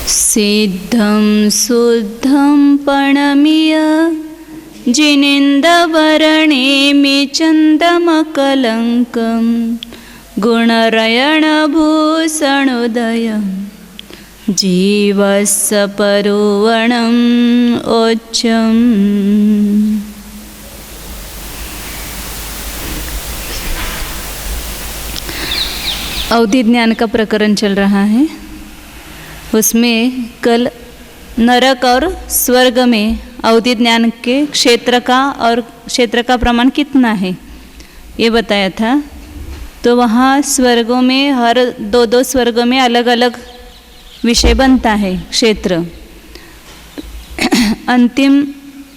सिद्धं शुद्धं पणमीय जिनेन्द्रवर्णेमि चन्दमकलङ्कं गुणरयणभूषणोदयं जीवस्य परुवणम् ओच्चम्। अवधि ज्ञान का प्रकरण चल रहा है। उसमें कल नरक और स्वर्ग में अवधि ज्ञान के क्षेत्र का और क्षेत्र का प्रमाण कितना है ये बताया था। तो वहाँ स्वर्गों में हर दो स्वर्गों में अलग अलग विषय बनता है क्षेत्र। अंतिम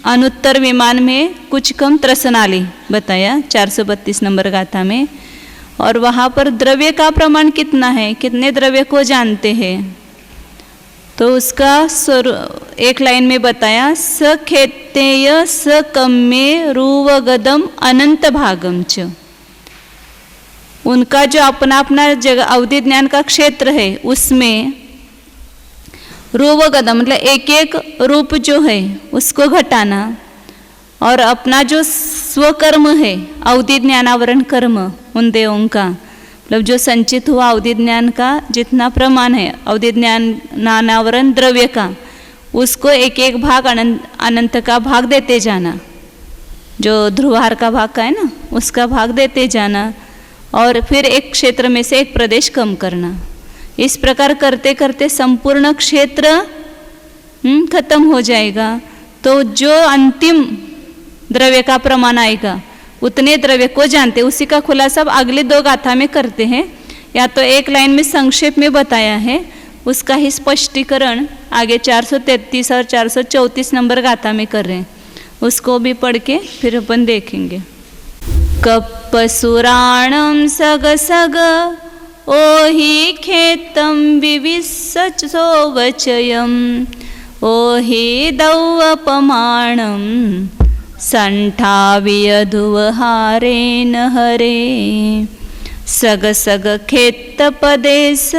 अनुत्तर विमान में कुछ कम त्रसनाली बताया 432 नंबर गाथा में। और वहाँ पर द्रव्य का प्रमाण कितना है, कितने द्रव्य को जानते हैं, तो उसका एक लाइन में बताया सखेतेय सकम्ये रुवगदम अनंत भागम च। उनका जो अपना अपना जगह अवधि ज्ञान का क्षेत्र है उसमें रुवगदम मतलब एक एक रूप जो है उसको घटाना और अपना जो स्वकर्म है अवधि ज्ञानावरण कर्म उन देवों का मतलब जो संचित हुआ अवधि ज्ञान का जितना प्रमाण है अवधि ज्ञानावरण द्रव्य का उसको एक एक भाग अनंत का भाग देते जाना। जो ध्रुवाहार का भाग का है ना उसका भाग देते जाना और फिर एक क्षेत्र में से एक प्रदेश कम करना। इस प्रकार करते करते संपूर्ण क्षेत्र खत्म हो जाएगा। तो जो अंतिम द्रव्य का प्रमाण आएगा उतने द्रव्य को जानते, उसी का खुलासा अब अगले दो गाथा में करते हैं। या तो एक लाइन में संक्षेप में बताया है उसका ही स्पष्टीकरण आगे 433 और 434 नंबर गाथा में कर रहे हैं, उसको भी पढ़ के फिर अपन देखेंगे। कप्पसुराणं सग सग ओहि खेतं विविशचो वचयम् ओहि दौवपमाणं संठावियधुवहारेण हरे सग सग खेत्तपदेश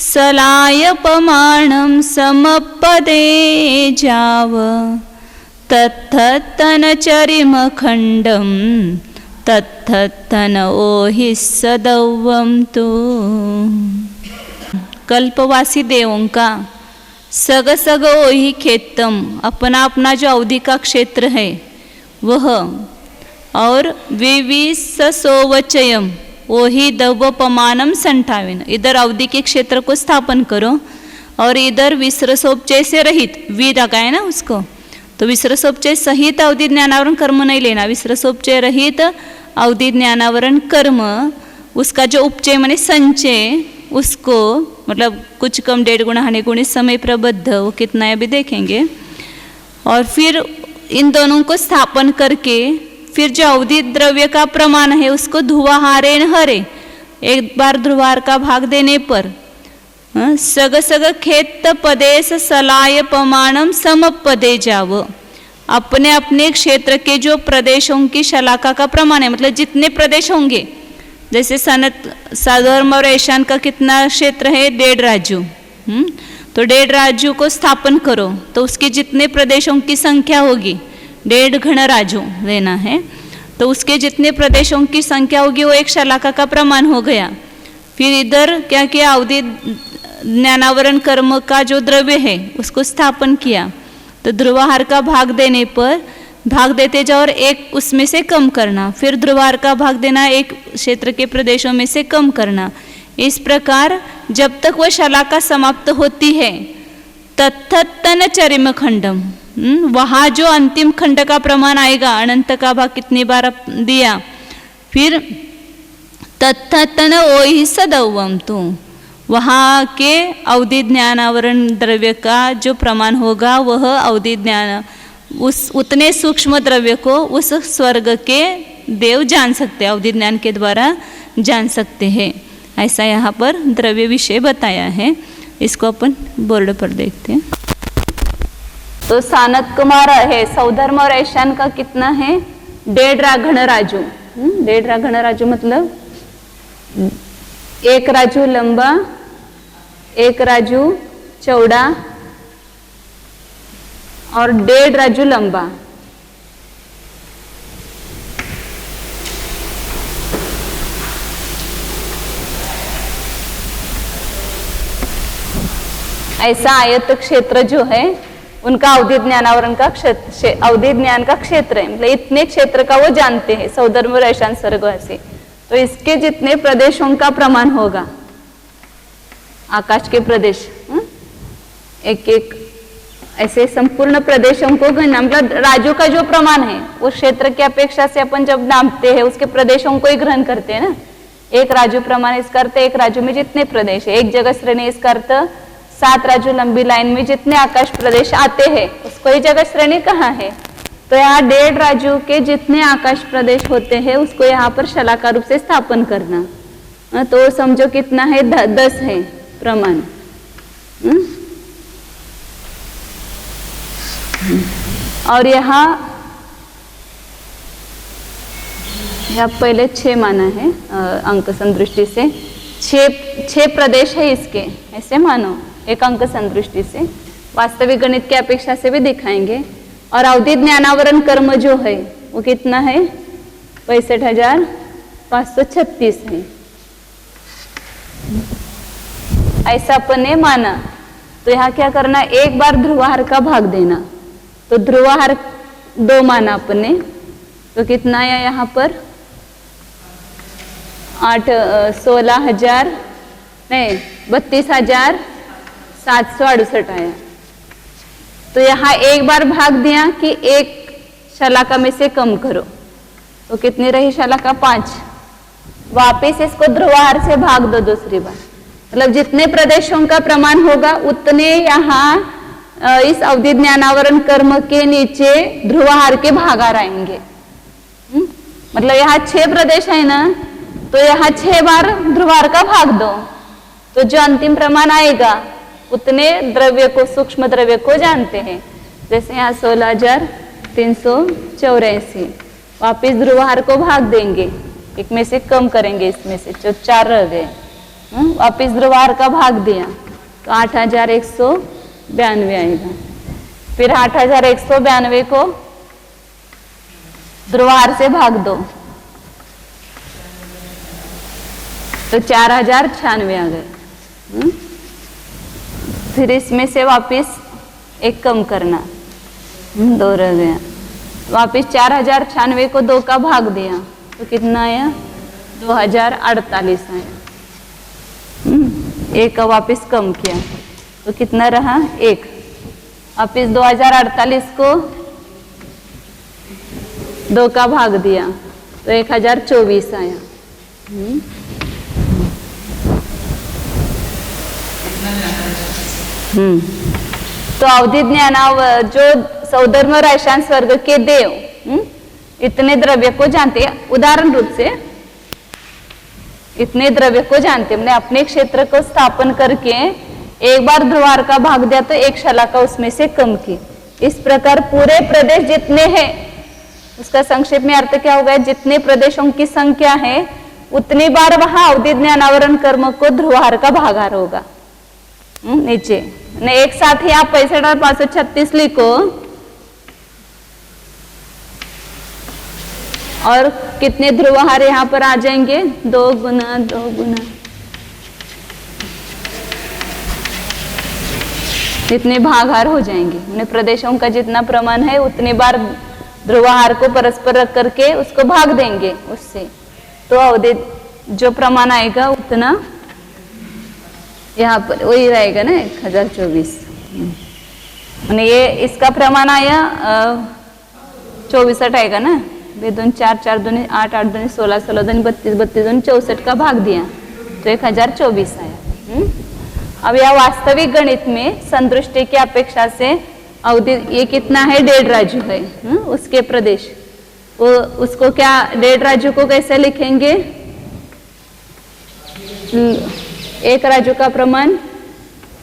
सलायपमाणं समपदे जाव तत्थतनचरिमखण्डं तत्थतन ओहि सदौवं तु। कल्पवासी देवों का सग सग ओहि खेतम अपना अपना जो अवधि का क्षेत्र है वह और विविससोवचयम ओहि दवपमानम संठाविन। इधर अवधि के क्षेत्र को स्थापन करो और इधर विसरसोपचय से रहित वी लगाए ना उसको, तो विसरसोपचय सहित अवधि ज्ञानावरण कर्म नहीं लेना। विसरसोपचय रहित अवधि ज्ञानावरण कर्म उसका जो उपचय माने संचय उसको मतलब कुछ कम 1.5 गुणा हानि गुणी समय प्रबद्ध वो कितना है अभी देखेंगे। और फिर इन दोनों को स्थापन करके फिर जो अवधि द्रव्य का प्रमाण है उसको ध्रुवाहारेण हरे एक बार ध्रुवाहार का भाग देने पर सग सग खेत पदेश सलाय पमाणम समपदे जाव। अपने अपने क्षेत्र के जो प्रदेशों की शलाका का प्रमाण है मतलब जितने प्रदेश होंगे, जैसे साधर्म और ईशान का कितना क्षेत्र है 1.5 राजू, तो 1.5 राजू को स्थापन करो तो उसके जितने प्रदेशों की संख्या होगी 1.5 घन राजू लेना है। तो उसके जितने प्रदेशों की संख्या होगी वो एक शलाका का प्रमाण हो गया। फिर इधर क्या किया अवधि ज्ञानावरण कर्म का जो द्रव्य है उसको स्थापन किया। तो ध्रुवाहार का भाग देने पर भाग देते जाओ और एक उसमें से कम करना, फिर ध्रुवाहार का भाग देना एक क्षेत्र के प्रदेशों में से कम करना। इस प्रकार जब तक वह शलाका समाप्त होती है तत्थतन चरिम खंडम वहाँ जो अंतिम खंड का प्रमाण आएगा अनंत का भाग कितनी बार दिया, फिर तत्थतन ओहि सदौवम तु वहाँ के अवधि ज्ञानावरण द्रव्य का जो प्रमाण होगा वह अवधि ज्ञान उस उतने सूक्ष्म द्रव्य को उस स्वर्ग के देव जान सकते हैं, अवधि ज्ञान के द्वारा जान सकते हैं। ऐसा यहाँ पर द्रव्य विषय बताया है। इसको अपन बोर्ड पर देखते हैं। तो सानत कुमार है सौधर्म और ईशान का कितना है 1.5 घन राजू। 1.5 घन राजू मतलब 1 राजू लंबा 1 राजू चौड़ा और 1.5 राजू लंबा। ऐसा आयत क्षेत्र जो है उनका अवधि ज्ञानावरण का क्षेत्र, अवधि ज्ञान का क्षेत्र है, मतलब इतने क्षेत्र का वो जानते हैं सौधर्म रैशांश स्वर्ग से। तो इसके जितने प्रदेशों का प्रमाण होगा, आकाश के प्रदेश, एक एक ऐसे संपूर्ण प्रदेशों को गणना, मतलब राजू का जो प्रमाण है उस क्षेत्र की अपेक्षा से अपन जब नापते हैं उसके प्रदेशों को ही ग्रहण करते हैं ना। एक राजू प्रमाण इसका अर्थ, एक राजू में जितने प्रदेश है, एक जगह श्रेणी इसका अर्थ 7 राजू लंबी लाइन में जितने आकाश प्रदेश आते हैं उसको ही जगह श्रेणी कहाँ है। तो यहाँ 1.5 राजू के जितने आकाश प्रदेश होते हैं उसको यहाँ पर शलाका रूप से स्थापन करना। तो समझो कितना है, 10 है प्रमाण। और यहाँ पहले 6 माना है अंक संदृष्टि से, 6 प्रदेश है इसके, ऐसे मानो एक अंक संदृष्टि से। वास्तविक गणित की अपेक्षा से भी दिखाएंगे। और अवधि ज्ञानावरण कर्म जो है वो कितना है, 65,536 है, ऐसा अपन ने माना। तो यहाँ क्या करना, एक बार ध्रुवाहार का भाग देना। तो ध्रुवाहार 2 माना अपन ने, तो कितना आया यहाँ पर 32,768 आया। तो यहाँ एक बार भाग दिया कि एक शलाका में से कम करो, तो कितनी रही शलाका, 5। वापिस इसको ध्रुवाहार से भाग दो दूसरी बार, मतलब जितने प्रदेशों का प्रमाण होगा उतने यहाँ इस अवधि ज्ञानावरण कर्म के नीचे ध्रुवाहार के भागार आएंगे। मतलब यहाँ 6 प्रदेश है ना, तो यहाँ 6 बार ध्रुवाहार का भाग दो, तो जो अंतिम प्रमाण आएगा उतने द्रव्य को, सूक्ष्म द्रव्य को जानते हैं। जैसे यहाँ 16,384, वापिस ध्रुवाहार को भाग देंगे, एक में से कम करेंगे, इसमें से जो 4 रह गए, वापिस ध्रुवाहार का भाग दिया तो 8,192 आएगा। फिर 8,192 को ध्रुवाहार से भाग दो तो 4,096 आ गए। फिर इसमें से वापिस एक कम करना, 2 रह गया, वापिस 4,096 को 2 का भाग दिया तो कितना आया, 2,048 आया। एक का वापिस कम किया तो कितना रहा, 1। वापिस 2,048 को 2 का भाग दिया तो 1,024 आया। तो अवधि ज्ञानाव जो सौधर्म रैशांश वर्ग के देव इतने द्रव्य को जानते हैं, उदाहरण रूप से इतने द्रव्य को जानते हैं, हमने अपने क्षेत्र को स्थापन करके एक बार ध्रुवाहार का भाग दिया तो एक शलाका उसमें से कम की। इस प्रकार पूरे प्रदेश जितने हैं, उसका संक्षेप में अर्थ क्या होगा, जितने प्रदेशों की संख्या है उतनी बार वहां अवधि ज्ञानावरण कर्म को ध्रुवाहार का भागार होगा। नीचे ने एक साथ ही आप 65,536 लिखो और कितने ध्रुवाहार यहाँ पर आ जाएंगे, 2 गुना 2 गुना, इतने भागार हो जाएंगे। उन्हें प्रदेशों का जितना प्रमाण है उतनी बार ध्रुवाहार को परस्पर रख करके उसको भाग देंगे उससे, तो अवधि जो प्रमाण आएगा उतना यहाँ पर वही रहेगा ना, 1,024। ये इसका प्रमाण आया 24 आएगा ना, 2 दूनी 4, 4 दूनी 8, 8 दूनी 16, 16 दूनी 32, 32 दूनी 64 का भाग दिया तो 1,024 आया। अब यह वास्तविक गणित में संदृष्टि की अपेक्षा से अवधि ये कितना है, 1.5 राजू है, उसके प्रदेश, वो उसको क्या 1.5 राजू को कैसे लिखेंगे, 1 राजू का प्रमाण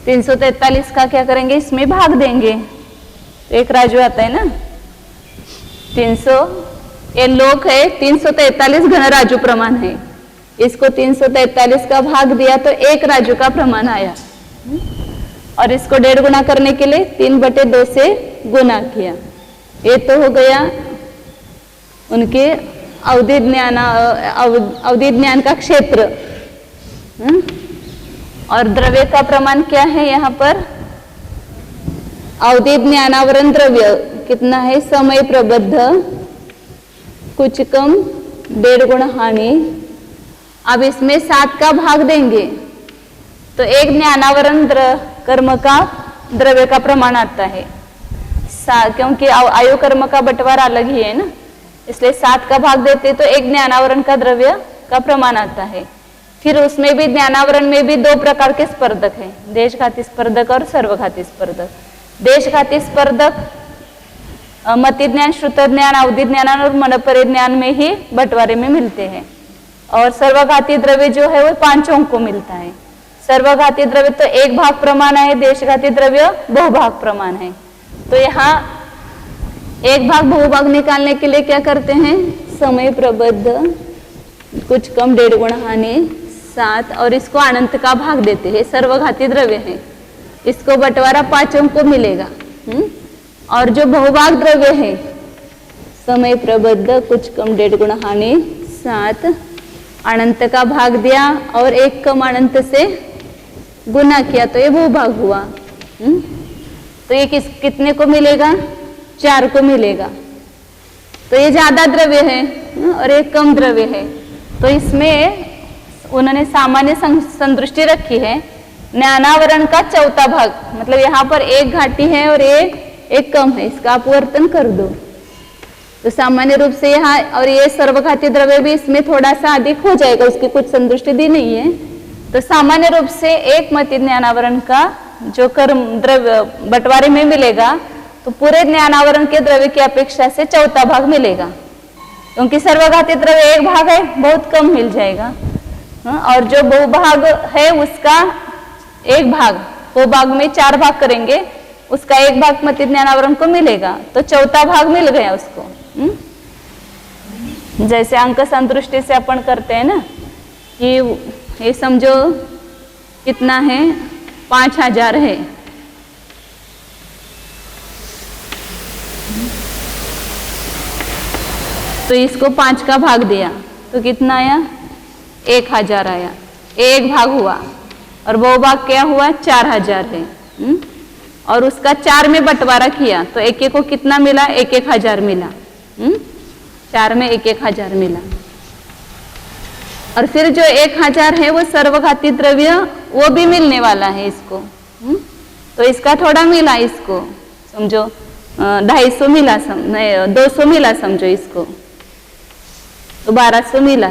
343 का क्या करेंगे, इसमें भाग देंगे, 1 राजू आता है ना 300, ये लोक है 343 घन राजू प्रमाण है, इसको 343 का भाग दिया तो 1 राजू का प्रमाण आया। और इसको 1.5 गुना करने के लिए 3/2 से गुना किया। ये तो हो गया उनके अवधि ज्ञान का क्षेत्र। और द्रव्य का प्रमाण क्या है यहाँ पर? अवधि ज्ञानावरण द्रव्य कितना है? समय प्रबद्ध कुछ कम 1.5 गुना हानि। अब इसमें 7 का भाग देंगे तो एक ज्ञानावरण कर्म का द्रव्य का प्रमाण आता है। क्योंकि आयु कर्म का बंटवारा अलग ही है ना, इसलिए 7 का भाग देते तो एक ज्ञानावरण का द्रव्य का प्रमाण आता है। फिर उसमें भी ज्ञानावरण में भी 2 प्रकार के स्पर्धक हैं, देशघाती स्पर्धक और सर्वघाती स्पर्धक। देशघाती स्पर्धक मति ज्ञान, श्रुत ज्ञान, अवधि ज्ञान और मनपरिज्ञान में ही बंटवारे में मिलते हैं। और सर्वघाती द्रव्य जो है वो 5 को मिलता है। सर्वघाती द्रव्य तो 1 भाग प्रमाण है, देशघाती द्रव्य बहुभाग प्रमाण है। तो यहाँ 1 भाग बहुभाग निकालने के लिए क्या करते हैं? समय प्रबद्ध कुछ कम 1.5 गुना हानि 7 और इसको अनंत का भाग देते हैं। सर्वघाती द्रव्य है, इसको बंटवारा 5 को मिलेगा। और जो बहुभाग द्रव्य है समय प्रबद्ध कुछ कम 1.5 गुना हानि 7 अनंत का भाग दिया और 1 कम अनंत से गुना किया तो ये बहुभाग हुआ। तो ये कितने को मिलेगा? 4 को मिलेगा। तो ये ज्यादा द्रव्य है और एक कम द्रव्य है। तो इसमें उन्होंने सामान्य संदृष्टि रखी है ज्ञानावरण का 4था भाग, मतलब यहाँ पर 1 घाटी है और एक कम है, इसका अपवर्तन कर दो। तो सामान्य रूप से यहाँ और ये सर्वघाती द्रव्य भी इसमें थोड़ा सा अधिक हो जाएगा, उसकी कुछ संदृष्टि दी नहीं है। तो सामान्य रूप से एक मति ज्ञानावरण का जो कर्म द्रव्य बंटवारे में मिलेगा तो पूरे ज्ञानावरण के द्रव्य की अपेक्षा से 4था भाग मिलेगा, क्योंकि सर्वघाती द्रव्य 1 भाग है, बहुत कम मिल जाएगा। और जो बहुभाग है उसका 1 भाग, बहुभाग में 4 भाग करेंगे, उसका 1 भाग मति ज्ञानावरण को मिलेगा, तो 4था भाग मिल गया उसको। जैसे अंक संतुष्टि से अपन करते हैं ना कि ये समझो कितना है 5000 है, तो इसको 5 का भाग दिया तो कितना आया? 1000 आया, 1 भाग हुआ। और बहुभाग क्या हुआ? 4000 है। और उसका 4 में बंटवारा किया तो 1 को कितना मिला? 1000 मिला। 4 में 1000 मिला। और फिर जो 1000 है वो सर्वघाती द्रव्य वो भी मिलने वाला है इसको। तो इसका थोड़ा मिला, इसको समझो 250 मिला, 200 मिला समझो इसको, तो 1200 मिला।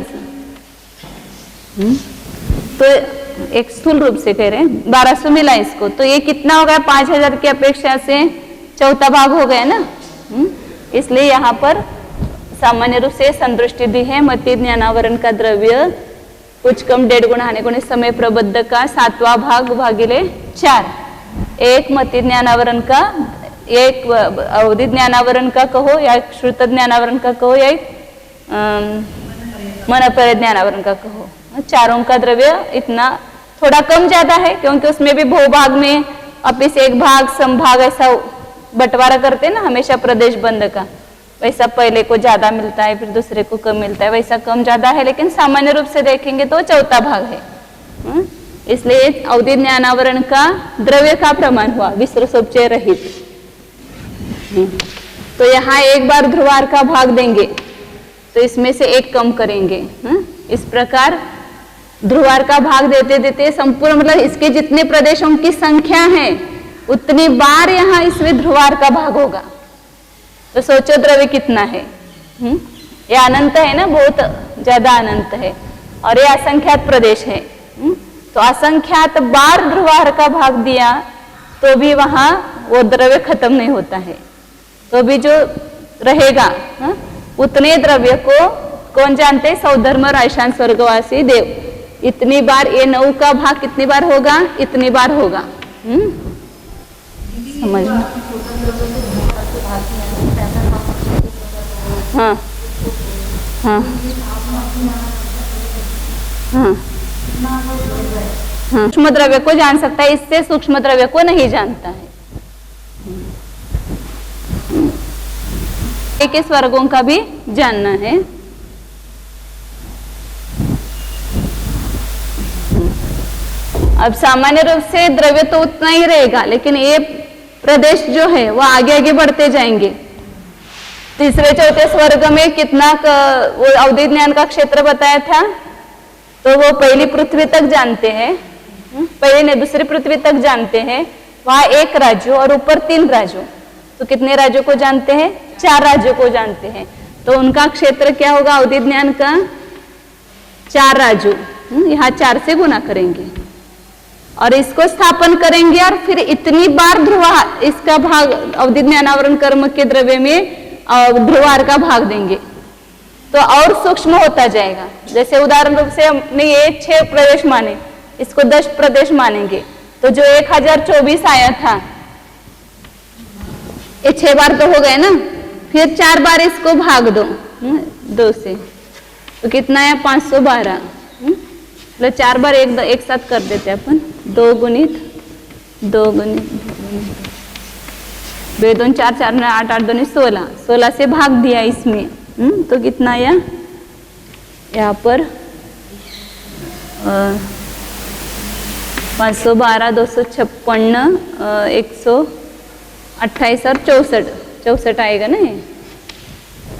तो एक स्थूल रूप से कह रहे हैं 1200 मिला इसको, तो ये कितना हो गया? 5000 की अपेक्षा से 4था भाग हो गया ना। इसलिए यहाँ पर सामान्य रूप से संदृष्टि दी है मति ज्ञानावरण का द्रव्य कुछ कम 1.5 गुना हानि गुणे समय प्रबद्ध का 7वां भाग भागिले 4। एक मति ज्ञानावरण का, एक अवधि ज्ञानावरण का कहो या श्रुत ज्ञानावरण का कहो या मनपरिज्ञान ज्ञानावरण का कहो, चारों का द्रव्य इतना थोड़ा कम ज्यादा है, क्योंकि उसमें भी बहुभाग में अपिस 1 भाग समभाग ऐसा बंटवारा करते हैं ना हमेशा प्रदेश बंध का, वैसा पहले को ज्यादा मिलता है फिर दूसरे को कम मिलता है, वैसा कम ज्यादा है, लेकिन सामान्य रूप से देखेंगे तो 4था भाग है। इसलिए अवधि ज्ञानावरण का द्रव्य का प्रमाण हुआ विसर्जोपचय रहित। तो यहाँ एक बार ध्रुवार का भाग देंगे तो इसमें से 1 कम करेंगे। इस प्रकार ध्रुवार का भाग देते देते संपूर्ण मतलब इसके जितने प्रदेशों की संख्या है उतनी बार यहाँ इसमें ध्रुवार का भाग होगा। तो सोचो द्रव्य कितना है। ये अनंत है ना, बहुत ज्यादा अनंत है, और ये असंख्यात प्रदेश है। तो असंख्यात बार ध्रुवार का भाग दिया तो भी वहां वो द्रव्य खत्म नहीं होता है, तो भी जो रहेगा उतने द्रव्य को कौन जानते हैं? सौधर्म रायशान स्वर्गवासी देव। इतनी बार ये 9 का भाग कितनी बार होगा? इतनी बार होगा। समझ में? हाँ हाँ हाँ सूक्ष्म द्रव्य को जान सकता है, इससे सूक्ष्म द्रव्य को नहीं जानता है। के स्वर्गों का भी जानना है। अब सामान्य रूप से द्रव्य तो उतना ही रहेगा, लेकिन ये प्रदेश जो है वो आगे आगे बढ़ते जाएंगे। तीसरे चौथे स्वर्ग में कितना वो अवधि ज्ञान का क्षेत्र बताया था, तो वो पहली पृथ्वी तक जानते हैं, पहले नहीं दूसरी पृथ्वी तक जानते हैं, वहां एक राज्य और ऊपर 3 राज्यों, तो कितने राज्यों को जानते हैं? 4 राज्यों को जानते हैं। तो उनका क्षेत्र क्या होगा अवधि ज्ञान का? 4 राज्यों, यहाँ 4 से गुना करेंगे और इसको स्थापन करेंगे और फिर इतनी बार ध्रुवार इसका भाग अवधि ज्ञानावरण कर्म के द्रव्य में ध्रुवार का भाग देंगे तो और सूक्ष्म होता जाएगा। जैसे उदाहरण रूप से हमने ये 6 प्रदेश माने, इसको 10 प्रदेश मानेंगे, तो जो 1024 आया था ये 6 बार तो हो गए ना, फिर 4 बार इसको भाग दो 2 से, तो कितना है? 512। मतलब 4 बार एक साथ कर देते हैं अपन, 2 गुणित 2 2 4 4 8 8 2 16, 16 से भाग दिया इसमें, तो कितना आया? यहाँ पर 512 256 128 और 64 आएगा ना, ये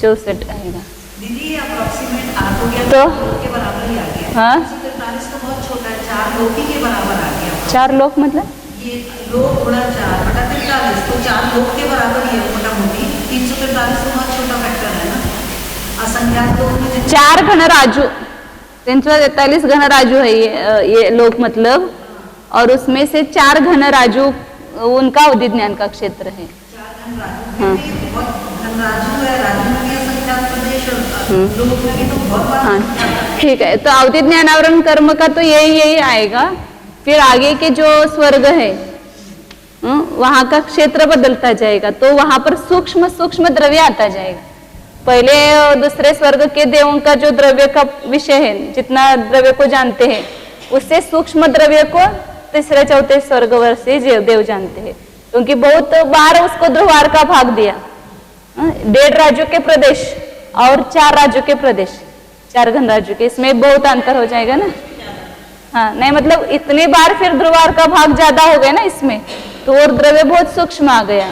64 आएगा। दीदी अप्रोक्सीमेट आ तो गया, तो के बराबर ही आ गया। हाँ 343 तो बहुत छोटा है, 4 लोग ही के बराबर आ गया। 4 लोग मतलब ये लोग गुणा 4 बटा 43, तो 4 लोग के बराबर ही है मोटा मोटी। 343 तो बहुत छोटा फैक्टर है ना, असंख्यात लोग में 4 घन राजू, 343 घन राजू है ये लोग मतलब, और उसमें से 4 घन राजू उनका अवधि ज्ञान का क्षेत्र है। 4 घन राजू, हाँ घन राजू है, राजू में भी असंख्यात प्रदेश, लोग में भी तो बहुत बार। हाँ ठीक है, तो अवधि ज्ञानावरण कर्म का तो यही आएगा। फिर आगे के जो स्वर्ग है वहां का क्षेत्र बदलता जाएगा, तो वहां पर सूक्ष्म सूक्ष्म द्रव्य आता जाएगा। पहले दूसरे स्वर्ग के देवों का जो द्रव्य का विषय है, जितना द्रव्य को जानते हैं, उससे सूक्ष्म द्रव्य को तीसरे चौथे स्वर्ग से देव जानते हैं, क्योंकि बहुत बार उसको ध्रुवार का भाग दिया। 1.5 राज्यों के प्रदेश और 4 राज्यों के प्रदेश, 4 घन राज्यों के, इसमें बहुत अंतर हो जाएगा ना। हाँ नहीं मतलब इतनी बार फिर ध्रुवार का भाग ज्यादा हो गया ना इसमें, तो और द्रव्य बहुत सूक्ष्म आ गया।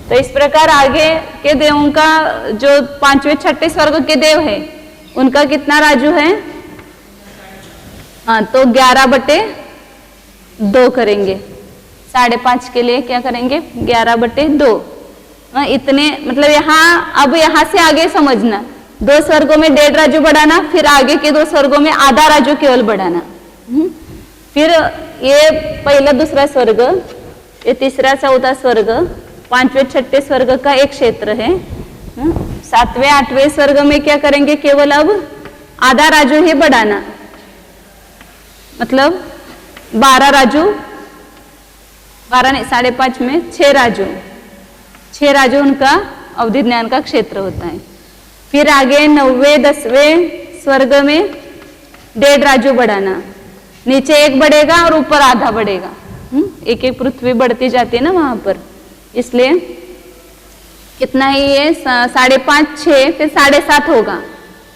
तो इस प्रकार आगे के देवों का जो 5वें 6ठे स्वर्ग के देव है उनका कितना राजू है? हाँ तो 11/2 करेंगे, 5.5 के लिए क्या करेंगे? 11/2। इतने मतलब यहाँ अब यहाँ से आगे समझना, 2 स्वर्गों में 1.5 राजू बढ़ाना, फिर आगे के 2 स्वर्गों में आधा राजू केवल बढ़ाना। फिर ये पहला दूसरा स्वर्ग, ये तीसरा चौथा स्वर्ग, 5वें 6ठे स्वर्ग का एक क्षेत्र है। 7वें 8वें स्वर्ग में क्या करेंगे? केवल अब आधा राजू ही बढ़ाना, मतलब 12 राजू, 12 नहीं 5.5 में 6 राजू, 6 राजू उनका अवधि ज्ञान का क्षेत्र होता है। फिर आगे 9वें 10वें स्वर्ग में 1.5 राजू बढ़ाना, नीचे 1 बढ़ेगा और ऊपर आधा बढ़ेगा। एक एक पृथ्वी बढ़ती जाती है ना वहां पर, इसलिए कितना ही है? 5.5 6, फिर 7.5 होगा,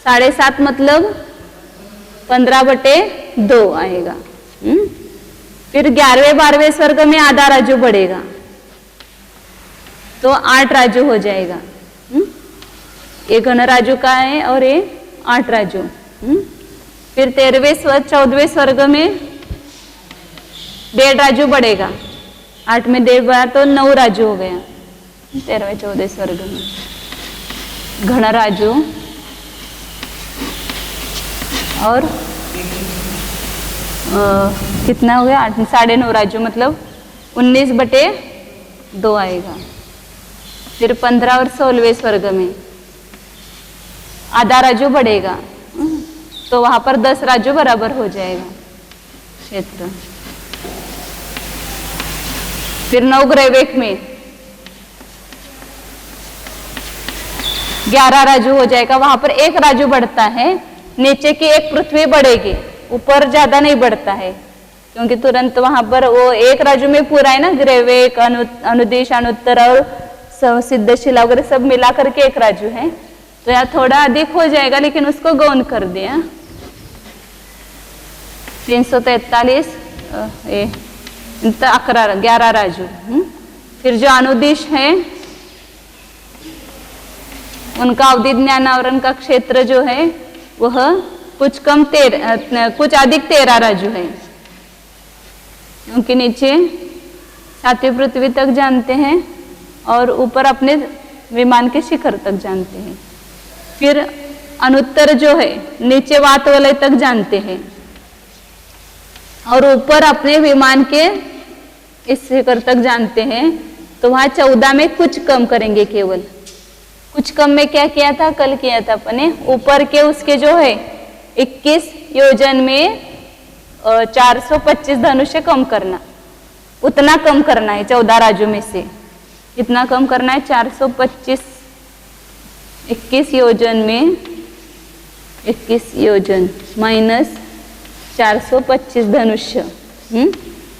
7.5 मतलब 15/2 आएगा। फिर 11वें 12वें स्वर्ग में आधा राजू बढ़ेगा, तो 8 राजू हो जाएगा। ये घन राजू का है और ये 8 राजू। फिर 13वें 14वें स्वर्ग में 1.5 राजू बढ़ेगा, 8 में 1.5 बार तो 9 राजू हो गया 13वें 14वें स्वर्ग में घन राजू। और कितना हो गया? 9.5 राजू, मतलब 19/2 आएगा। फिर 15 और 16वें स्वर्ग में आधा राजू बढ़ेगा, तो वहां पर 10 राजू बराबर हो जाएगा क्षेत्र। फिर 9 ग्रैवेक में 11 राजू हो जाएगा, वहां पर 1 राजू बढ़ता है, नीचे की 1 पृथ्वी बढ़ेगी, ऊपर ज्यादा नहीं बढ़ता है। क्योंकि तुरंत वहां पर वो एक राजू में पूरा है ना, ग्रेवेक, अनुदेश, अनुत्तर और सिद्धशिला वगैरह सब मिला करके एक राजू है। तो यहाँ थोड़ा अधिक हो जाएगा, लेकिन उसको गौण कर दिया। 343 11 राजू। फिर जो अनुदिश है उनका अवधि ज्ञान आवरण का क्षेत्र जो है वह कुछ अधिक 13 राजू है, क्योंकि नीचे सातवीं पृथ्वी तक जानते हैं और ऊपर अपने विमान के शिखर तक जानते हैं। फिर अनुत्तर जो है नीचे वात वलय तक जानते हैं और ऊपर अपने विमान के इस शिखर तक जानते हैं। तो वहां 14 में कुछ कम करेंगे, केवल कुछ कम में क्या किया था, कल किया था अपने, ऊपर के उसके जो है 21 योजन में 425 धनुष्य कम करना, उतना कम करना है 14 राजू में से। कितना कम करना है, 425, 21 योजन में 21 योजन माइनस 425 धनुष्य।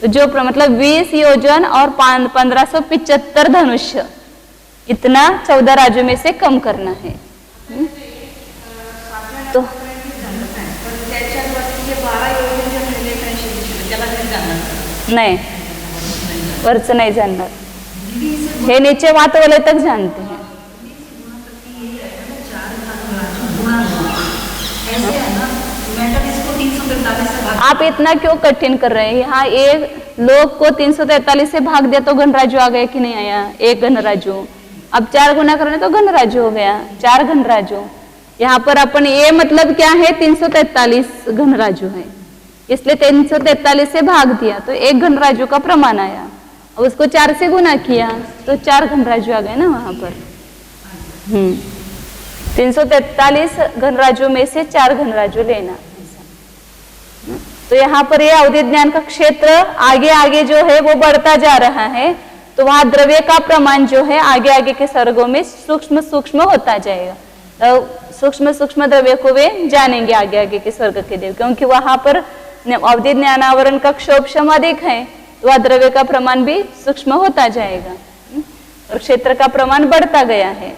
तो जो मतलब 20 योजन और 1575 धनुष्य, इतना 14 राजू में से कम करना है। तो नहीं, वरच नाही जाणणार, हे नीचे वात वलय तक जानते हैं। आप इतना क्यों कठिन कर रहे हैं? यहाँ एक लोग को 343 से भाग दिया तो घनराजू आ गया कि नहीं आया, एक घनराजू। अब 4 गुना करने तो घनराजू हो गया, 4 घनराजू। यहाँ पर अपन ये मतलब क्या है, 343 घनराजू है, इसलिए 343 से भाग दिया तो 1 घनराजू का प्रमाण आया। अब उसको 4 से गुना किया तो 4 घनराजू आ गए ना वहां पर। 343 घनराजू में से 4 घनराजू लेना। तो यहाँ पर ये अवधि ज्ञान का क्षेत्र आगे आगे जो है वो बढ़ता जा रहा है, तो वहां द्रव्य का प्रमाण जो है आगे आगे के सर्गों में सूक्ष्म सूक्ष्म होता जाएगा। तो सूक्ष्म सूक्ष्म द्रव्य को वे जानेंगे आगे आगे के स्वर्ग के देव, क्योंकि वहां पर अवधि ज्ञानावरण का क्षोभक्षम अधिक है, तो वह द्रव्य का प्रमाण भी सूक्ष्म होता जाएगा और क्षेत्र का प्रमाण बढ़ता गया है।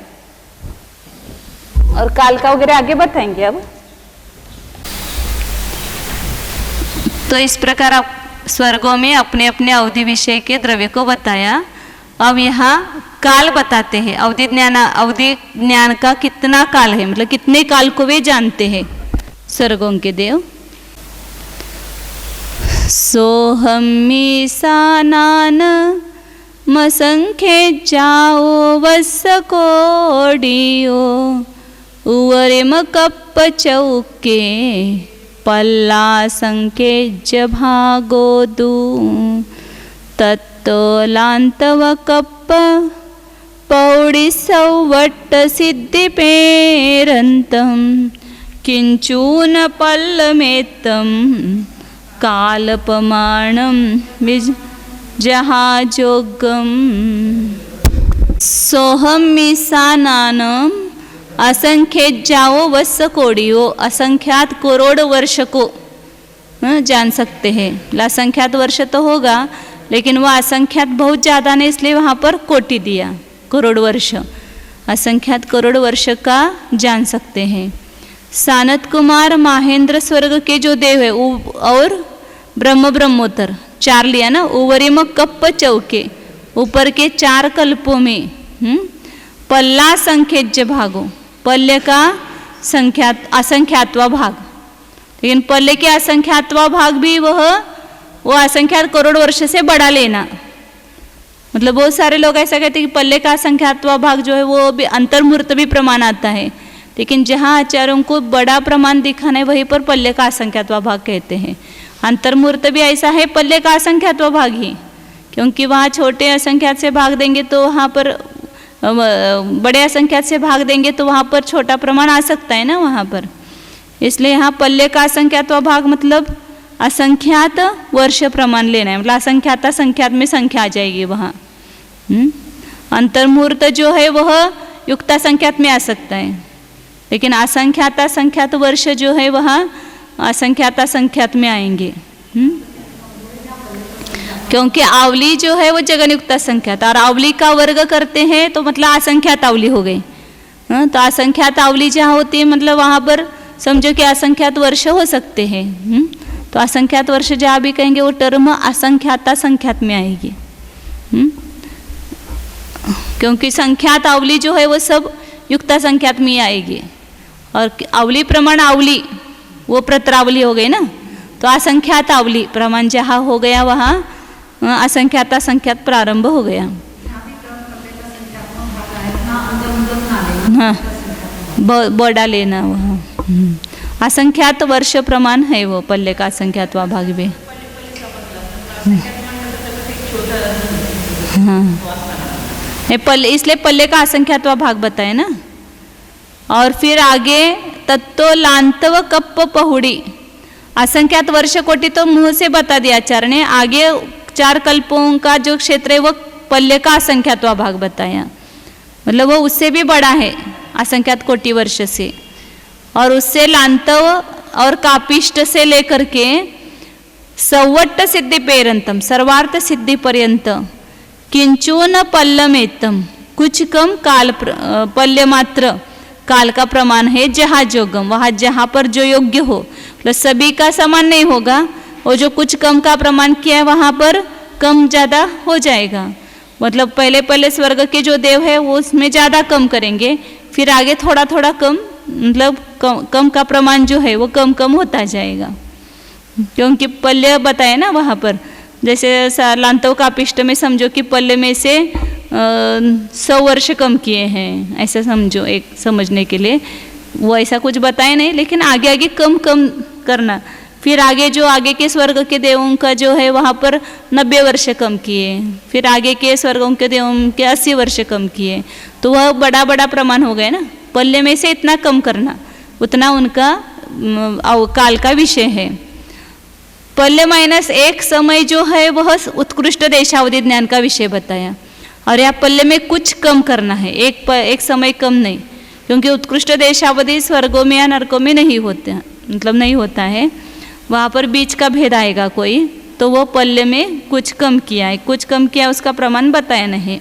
और काल का वगैरह आगे बताएंगे। अब तो इस प्रकार आप स्वर्गों में अपने अपने अवधि विषय के द्रव्य को बताया। अब यहाँ काल बताते हैं, अवधि ज्ञान का कितना काल है, मतलब कितने काल को वे जानते हैं स्वर्गों के देव। सोहमी सानान मसंख्ये जाओ वस कोडियो उवरिम कप्प चौके पल्ला संख्ये जभागो दू तत्तोलांतव कप्प पौड़ी सौवट्ट सिद्धि पेरंतम किंचून पल्लमेत्तम कालपमाणम जहाजोगम। सोहम मिसानानम असंख्य जाओ वत्स कोड़ियो, असंख्यात करोड़ वर्ष को जान सकते हैं। असंख्यात वर्ष तो होगा, लेकिन वह असंख्यात बहुत ज़्यादा ने, इसलिए वहाँ पर कोटि दिया, करोड़ वर्ष। असंख्यात करोड़ वर्ष का जान सकते हैं। सानत कुमार माहेंद्र स्वर्ग के जो देव है और ब्रह्मोत्तर 4 लिया ना। उवरिम कप्प चौके, ऊपर के 4 कल्पों में पल्ला संख्यज्य भागो, पल्य का असंख्यातवा भाग, लेकिन पल्य के असंख्यातवा भाग भी वो असंख्यात करोड़ वर्ष से बढ़ा लेना। मतलब बहुत सारे लोग ऐसा कहते हैं कि पल्ले का असंख्यातवा भाग जो है वो भी अंतर्मूर्त भी प्रमाण आता है, लेकिन जहाँ आचार्यों को बड़ा प्रमाण दिखाना है वहीं पर पल्ले का असंख्यातवा भाग कहते हैं। अंतर्मूर्त भी ऐसा है पल्ले का असंख्यातवा भाग ही, क्योंकि वहाँ छोटे असंख्यात से भाग देंगे तो वहाँ पर बड़े असंख्यात से भाग देंगे तो वहाँ पर छोटा प्रमाण आ सकता है ना वहाँ पर। इसलिए यहाँ पल्ले का असंख्यातवा भाग मतलब असंख्यात वर्ष प्रमाण लेना है, मतलब असंख्यात संख्यात में संख्या आ जाएगी वहाँ। अंतर्मूर्त जो है वह युक्ता संख्यात में आ सकता है, लेकिन असंख्यात संख्यात वर्ष जो है वह असंख्यात संख्यात में आएंगे। क्योंकि आवली जो है वो जगनयुक्त असंख्यात, और आवली का वर्ग करते हैं तो मतलब असंख्यात आवली हो गई। तो असंख्यात आवली जहाँ होती है मतलब वहाँ पर समझो कि असंख्यात वर्ष हो सकते हैं। तो असंख्यात वर्ष जहाँ भी कहेंगे वो टर्म असंख्याता संख्यात में आएगी। क्योंकि संख्यात आवली जो है वो सब युक्ता संख्यात में आएगी, और आवली प्रमाण आवली वो प्रत्रावली हो गई ना। तो असंख्यात आवली प्रमाण जहाँ हो गया वहाँ असंख्याता संख्यात प्रारंभ हो गया। हाँ, बड़ा लेना वहाँ असंख्यात वर्ष प्रमाण है वो पल्ले का असंख्यातवा भाग भी। हाँ, पल्ले इसलिए पल्ले का असंख्यातवा भाग बताए ना। और फिर आगे तत्तो लांतव कप्प पहुड़ी, असंख्यात वर्ष कोटि तो मुंह से बता दिया आचार्य ने। आगे 4 कल्पों का जो क्षेत्र है वो पल्ले का असंख्यातवा भाग बताया, मतलब वो उससे भी बड़ा है असंख्यात कोटि वर्ष से। और उससे लांतव और कापिष्ट से लेकर के सवट्ट सिद्धि पर्यंतम, सर्वार्थ सिद्धि पर्यंत किंचून पल्लमेतम, कुछ कम काल पल्य मात्र काल का प्रमाण है। जहाँ जोगम, वहाँ जहाँ पर जो योग्य हो, प्लस सभी का समान नहीं होगा। और जो कुछ कम का प्रमाण किया है वहाँ पर कम ज़्यादा हो जाएगा। मतलब पहले स्वर्ग के जो देव है वो उसमें ज़्यादा कम करेंगे, फिर आगे थोड़ा थोड़ा कम, मतलब कम का प्रमाण जो है वो कम कम होता जाएगा। क्योंकि पल्य बताए ना वहाँ पर, जैसे लांतव कापिष्ट में समझो कि पल्ले में से 100 वर्ष कम किए हैं, ऐसा समझो एक समझने के लिए। वो ऐसा कुछ बताए नहीं, लेकिन आगे आगे कम कम करना। फिर आगे जो आगे के स्वर्ग के देवों का जो है वहाँ पर 90 वर्ष कम किए, फिर आगे के स्वर्गों के देवों के 80 वर्ष कम किए। तो वह बड़ा बड़ा प्रमाण हो गया ना। पल्ले में से इतना कम करना, उतना उनका काल का विषय है। पल्ले -1 समय जो है वह उत्कृष्ट देशावधि ज्ञान का विषय बताया। और यहाँ पल्ले में कुछ कम करना है, एक समय कम नहीं, क्योंकि उत्कृष्ट देशावधि स्वर्गों में या नरकों में नहीं होते, मतलब नहीं होता है। वहाँ पर बीच का भेद आएगा कोई, तो वो पल्ले में कुछ कम किया है, कुछ कम किया उसका प्रमाण बताया नहीं।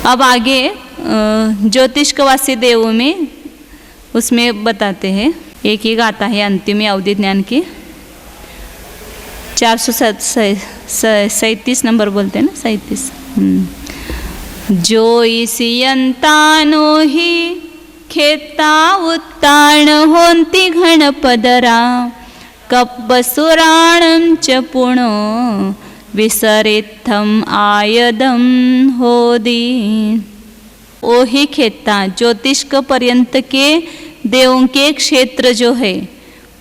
अब आगे ज्योतिष्कवासी देवों में उसमें बताते हैं, एक ही गाथा है अंतिम अवधि ज्ञान की, 437 नंबर बोलते हैं ना, 37। जो इसियंतानो ही खेता उत्ताण होंती घण पदरा कप्पसुराणं च पुणो विसरित्थम आयदम होदी। ओही खेता ज्योतिष्क पर्यंत के देवों के क्षेत्र जो है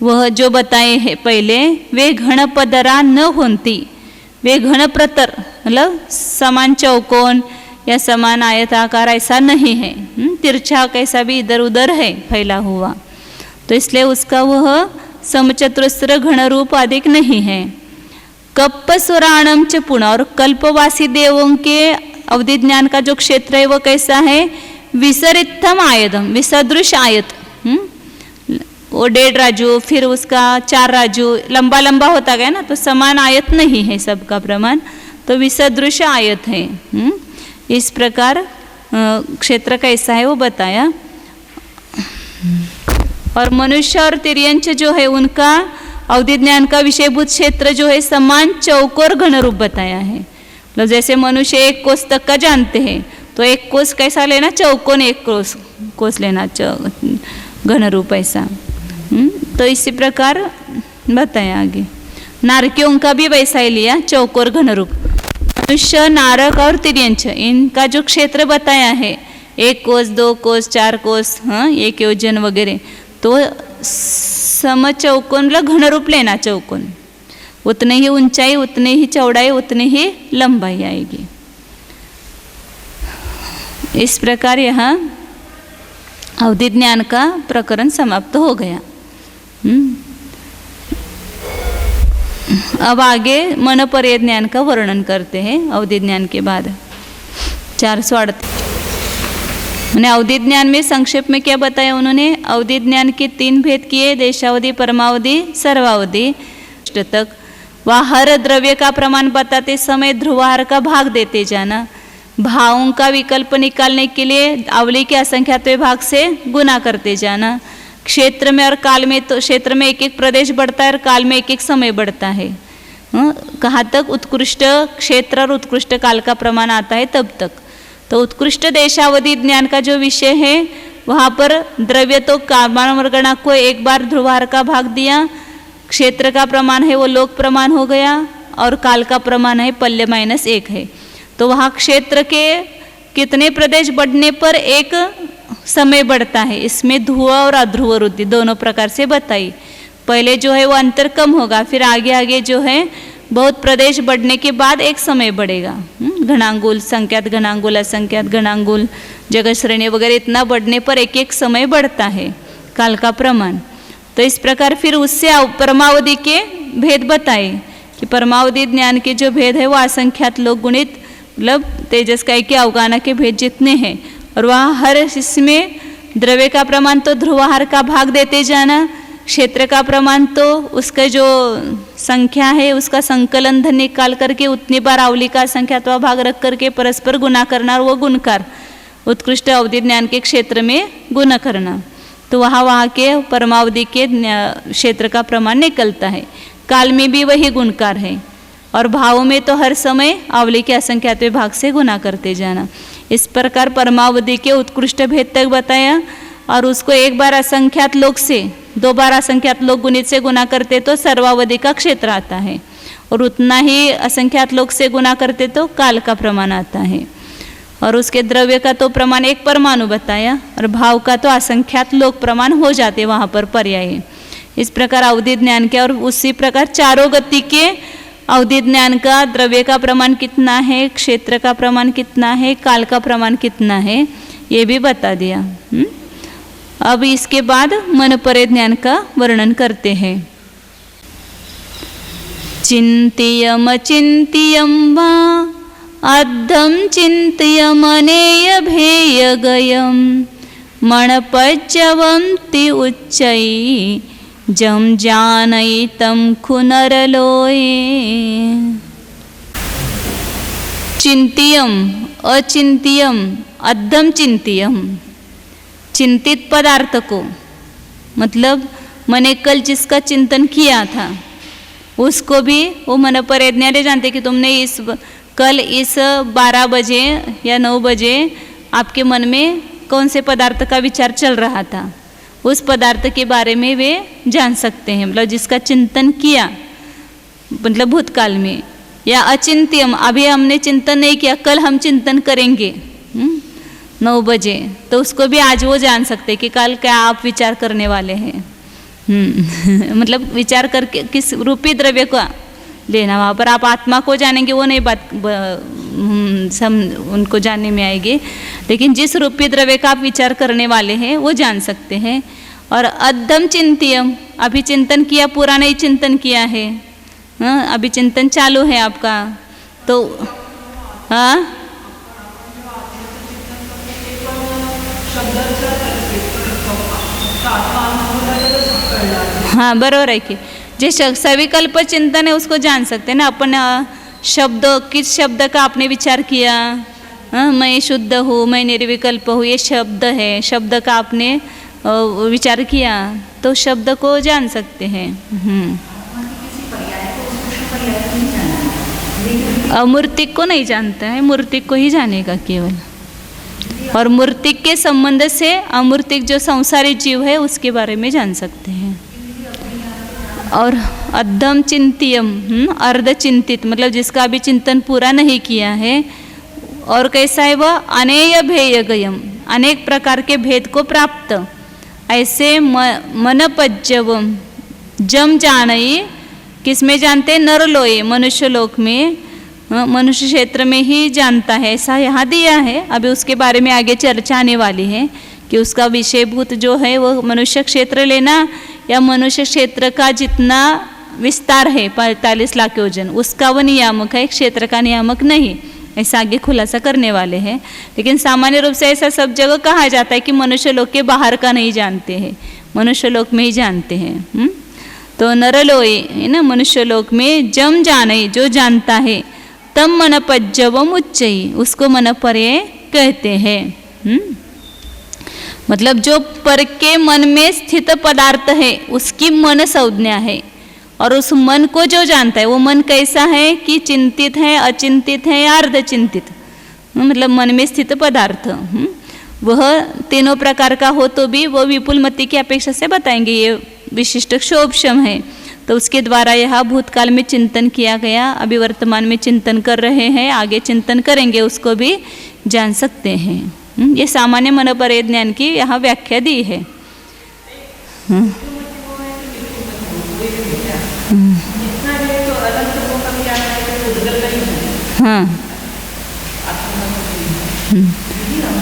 वह जो बताए हैं पहले, वे घन पदरा न होती, वे घन प्रतर मतलब समान चौकोन या समान आयताकार ऐसा नहीं है, तिरछा कैसा भी इधर उधर है फैला हुआ, तो इसलिए उसका वह समचतुरस्र घन रूप अधिक नहीं है। कप्प सुराणम च पुण, और कल्पवासी देवों के अवधि ज्ञान का जो क्षेत्र है वो कैसा है, विसरित्थम आयतम, विसदृश आयत, वो 1.5 राजू, फिर उसका 4 राजू, लंबा लंबा होता गया ना, तो समान आयत नहीं है सबका प्रमाण, तो विसदृश आयत है। इस प्रकार क्षेत्र कैसा है वो बताया। और मनुष्य और तिर्यंच जो है उनका अवधि ज्ञान का विषयभूत क्षेत्र जो है समान चौकोर घन रूप बताया है। मतलब जैसे मनुष्य 1 कोस तक का जानते हैं, तो 1 कोस कैसा लेना, चौकोन 1 कोस लेना, घन रूप ऐसा। तो इसी प्रकार बताया आगे। नारकियों का भी वैसा ही लिया, चौकोर घन रूप। मनुष्य, नारक और तिर्यंच इनका जो क्षेत्र बताया है 1 कोस, 2 कोस, 4 कोस, 1 योजन वगैरह, तो सम चौकोन घन रूप लेना, चौकोन उतने ही ऊंचाई, उतनी ही चौड़ाई, उतनी ही लंबाई आएगी। इस प्रकार यहाँ अवधि ज्ञान का प्रकरण समाप्त हो गया। अब आगे मनपर्य ज्ञान का वर्णन करते हैं अवधि ज्ञान के बाद। 438 मैंने अवधि ज्ञान में संक्षेप में क्या बताया उन्होंने, अवधि ज्ञान के 3 भेद किए, देशावधि, परमावधि, सर्वावधि। उत्कृष्ट तक। वह हर द्रव्य का प्रमाण बताते समय ध्रुवाहार का भाग देते जाना। भावों का विकल्प निकालने के लिए अवली के असंख्यात भाग से गुना करते जाना। क्षेत्र में और काल में, तो क्षेत्र में एक एक प्रदेश बढ़ता है और काल में एक एक समय बढ़ता है। कहाँ तक? उत्कृष्ट क्षेत्र और उत्कृष्ट काल का प्रमाण आता है तब तक। तो उत्कृष्ट देशावधि ज्ञान का जो विषय है वहाँ पर द्रव्य तो कामान और गणा को एक बार ध्रुवाहार का भाग दिया, क्षेत्र का प्रमाण है वो लोक प्रमाण हो गया और काल का प्रमाण है पल्य -1 है। तो वहाँ क्षेत्र के कितने प्रदेश बढ़ने पर एक समय बढ़ता है, इसमें ध्रुव और अध्रुव वृद्धि दोनों प्रकार से बताई। पहले जो है वो अंतर कम होगा, फिर आगे आगे जो है बहुत प्रदेश बढ़ने के बाद एक समय बढ़ेगा। घनांगुल, संख्यात घनांगुल, असंख्यात घनांगुल, जगत श्रेणी वगैरह इतना बढ़ने पर एक एक समय बढ़ता है काल का प्रमाण। तो इस प्रकार फिर उससे परमावधि के भेद बताए कि परमावधि ज्ञान के जो भेद है वो असंख्यात लोक गुणित मतलब तेजस का के अवगाना के भेद जितने हैं, और वहाँ हर इसमें द्रव्य का प्रमाण तो ध्रुवाहार का भाग देते जाना, क्षेत्र का प्रमाण तो उसका जो संख्या है उसका संकलन धन निकाल करके उतनी बार अवली का संख्यात्वा भाग रख करके परस्पर गुना करना और वो गुणकार उत्कृष्ट अवधि ज्ञान के क्षेत्र में गुना करना। तो वहाँ के परमावधि के क्षेत्र का प्रमाण निकलता है। काल में भी वही गुणकार है और भावों में तो हर समय अवली के असंख्यात भाग से गुना करते जाना। इस प्रकार परमावधि के उत्कृष्ट भेद तक बताया और उसको एक बार असंख्यात लोक से 2 बार असंख्यात लोक गुणित से गुना करते तो सर्वावधि का क्षेत्र आता है, और उतना ही असंख्यात लोक से गुना करते तो काल का प्रमाण आता है। और उसके द्रव्य का तो प्रमाण एक परमाणु बताया और भाव का तो असंख्यात लोक प्रमाण हो जाते वहाँ पर पर्याय। इस प्रकार अवधि ज्ञान के और उसी प्रकार चारों गति के अवधि ज्ञान का द्रव्य का प्रमाण कितना है, क्षेत्र का प्रमाण कितना है, काल का प्रमाण कितना है, ये भी बता दिया। अब इसके बाद मन परे ज्ञान का वर्णन करते हैं। चिंत्यम चिंत्यम वा अद्धम चिंत्यमनेय भेय गयम मणपज्जवंति उच्चै जम जानयितं खुनरलोये। चिंत्यम अचिंत्यम अद्धम चिंत्यम, चिंतित पदार्थ को मतलब मैंने कल जिसका चिंतन किया था उसको भी वो मन पर ज्ञान जानते कि तुमने कल इस 12 बजे या 9 बजे आपके मन में कौन से पदार्थ का विचार चल रहा था, उस पदार्थ के बारे में वे जान सकते हैं। मतलब जिसका चिंतन किया मतलब भूतकाल में, या अचिंत्यम अभी हमने चिंतन नहीं किया, कल हम चिंतन करेंगे 9 बजे, तो उसको भी आज वो जान सकते कि कल क्या आप विचार करने वाले हैं। मतलब विचार करके किस रूपी द्रव्य का लेना, वहाँ पर आप आत्मा को जानेंगे वो नहीं बात सब उनको जानने में आएगी, लेकिन जिस रूपी द्रव्य का आप विचार करने वाले हैं वो जान सकते हैं। और अद्धम चिंत्यम, अभी चिंतन किया, पूरा नहीं चिंतन किया है, अभी चिंतन चालू है आपका, तो हाँ बरोबर है कि जे सविकल्प चिंतन है उसको जान सकते हैं ना अपन। शब्द, किस शब्द का आपने विचार किया, मैं शुद्ध हूँ, मैं निर्विकल्प हूँ, ये शब्द है, शब्द का आपने विचार किया तो शब्द को जान सकते हैं। अमूर्तिक को नहीं जानता है, मूर्तिक को ही जानेगा केवल, और मूर्तिक के संबंध से अमूर्तिक जो संसारी जीव है उसके बारे में जान सकते हैं। और अद्धम चिंत्यम अर्ध चिंतित मतलब जिसका अभी चिंतन पूरा नहीं किया है, और कैसा है वह अनेय भेय गयम अनेक प्रकार के भेद को प्राप्त, ऐसे मनपज्जवम जम जानई किसमें जानते, नरलोये मनुष्य लोक में, मनुष्य क्षेत्र में ही जानता है, ऐसा यहाँ दिया है। अभी उसके बारे में आगे चर्चा आने वाली है कि उसका विषयभूत जो है वो मनुष्य क्षेत्र लेना या मनुष्य क्षेत्र का जितना विस्तार है 45 लाख योजन उसका वो नियामक है, क्षेत्र का नियामक नहीं, ऐसा आगे खुलासा करने वाले हैं। लेकिन सामान्य रूप से ऐसा सब जगह कहा जाता है कि मनुष्य लोक के बाहर का नहीं जानते हैं, मनुष्य लोक में ही जानते हैं। तो नरलोए है ना, मनुष्य लोक में जम जाने जो जानता है, तम मन पज्जवम उच्चई, उसको मन पर्य कहते हैं। मतलब जो पर के मन में स्थित पदार्थ है उसकी मन संज्ञा है, और उस मन को जो जानता है वो मन कैसा है कि चिंतित है, अचिंतित है या अर्धचिंतित, मतलब मन में स्थित पदार्थ वह तीनों प्रकार का हो तो भी वो विपुल मति की अपेक्षा से बताएंगे ये विशिष्ट क्षोभशम है। तो उसके द्वारा यह भूतकाल में चिंतन किया गया, अभी वर्तमान में चिंतन कर रहे हैं, आगे चिंतन करेंगे, उसको भी जान सकते हैं। ये सामान्य मनोपरि ज्ञान की यहाँ व्याख्या दी है। हाँ,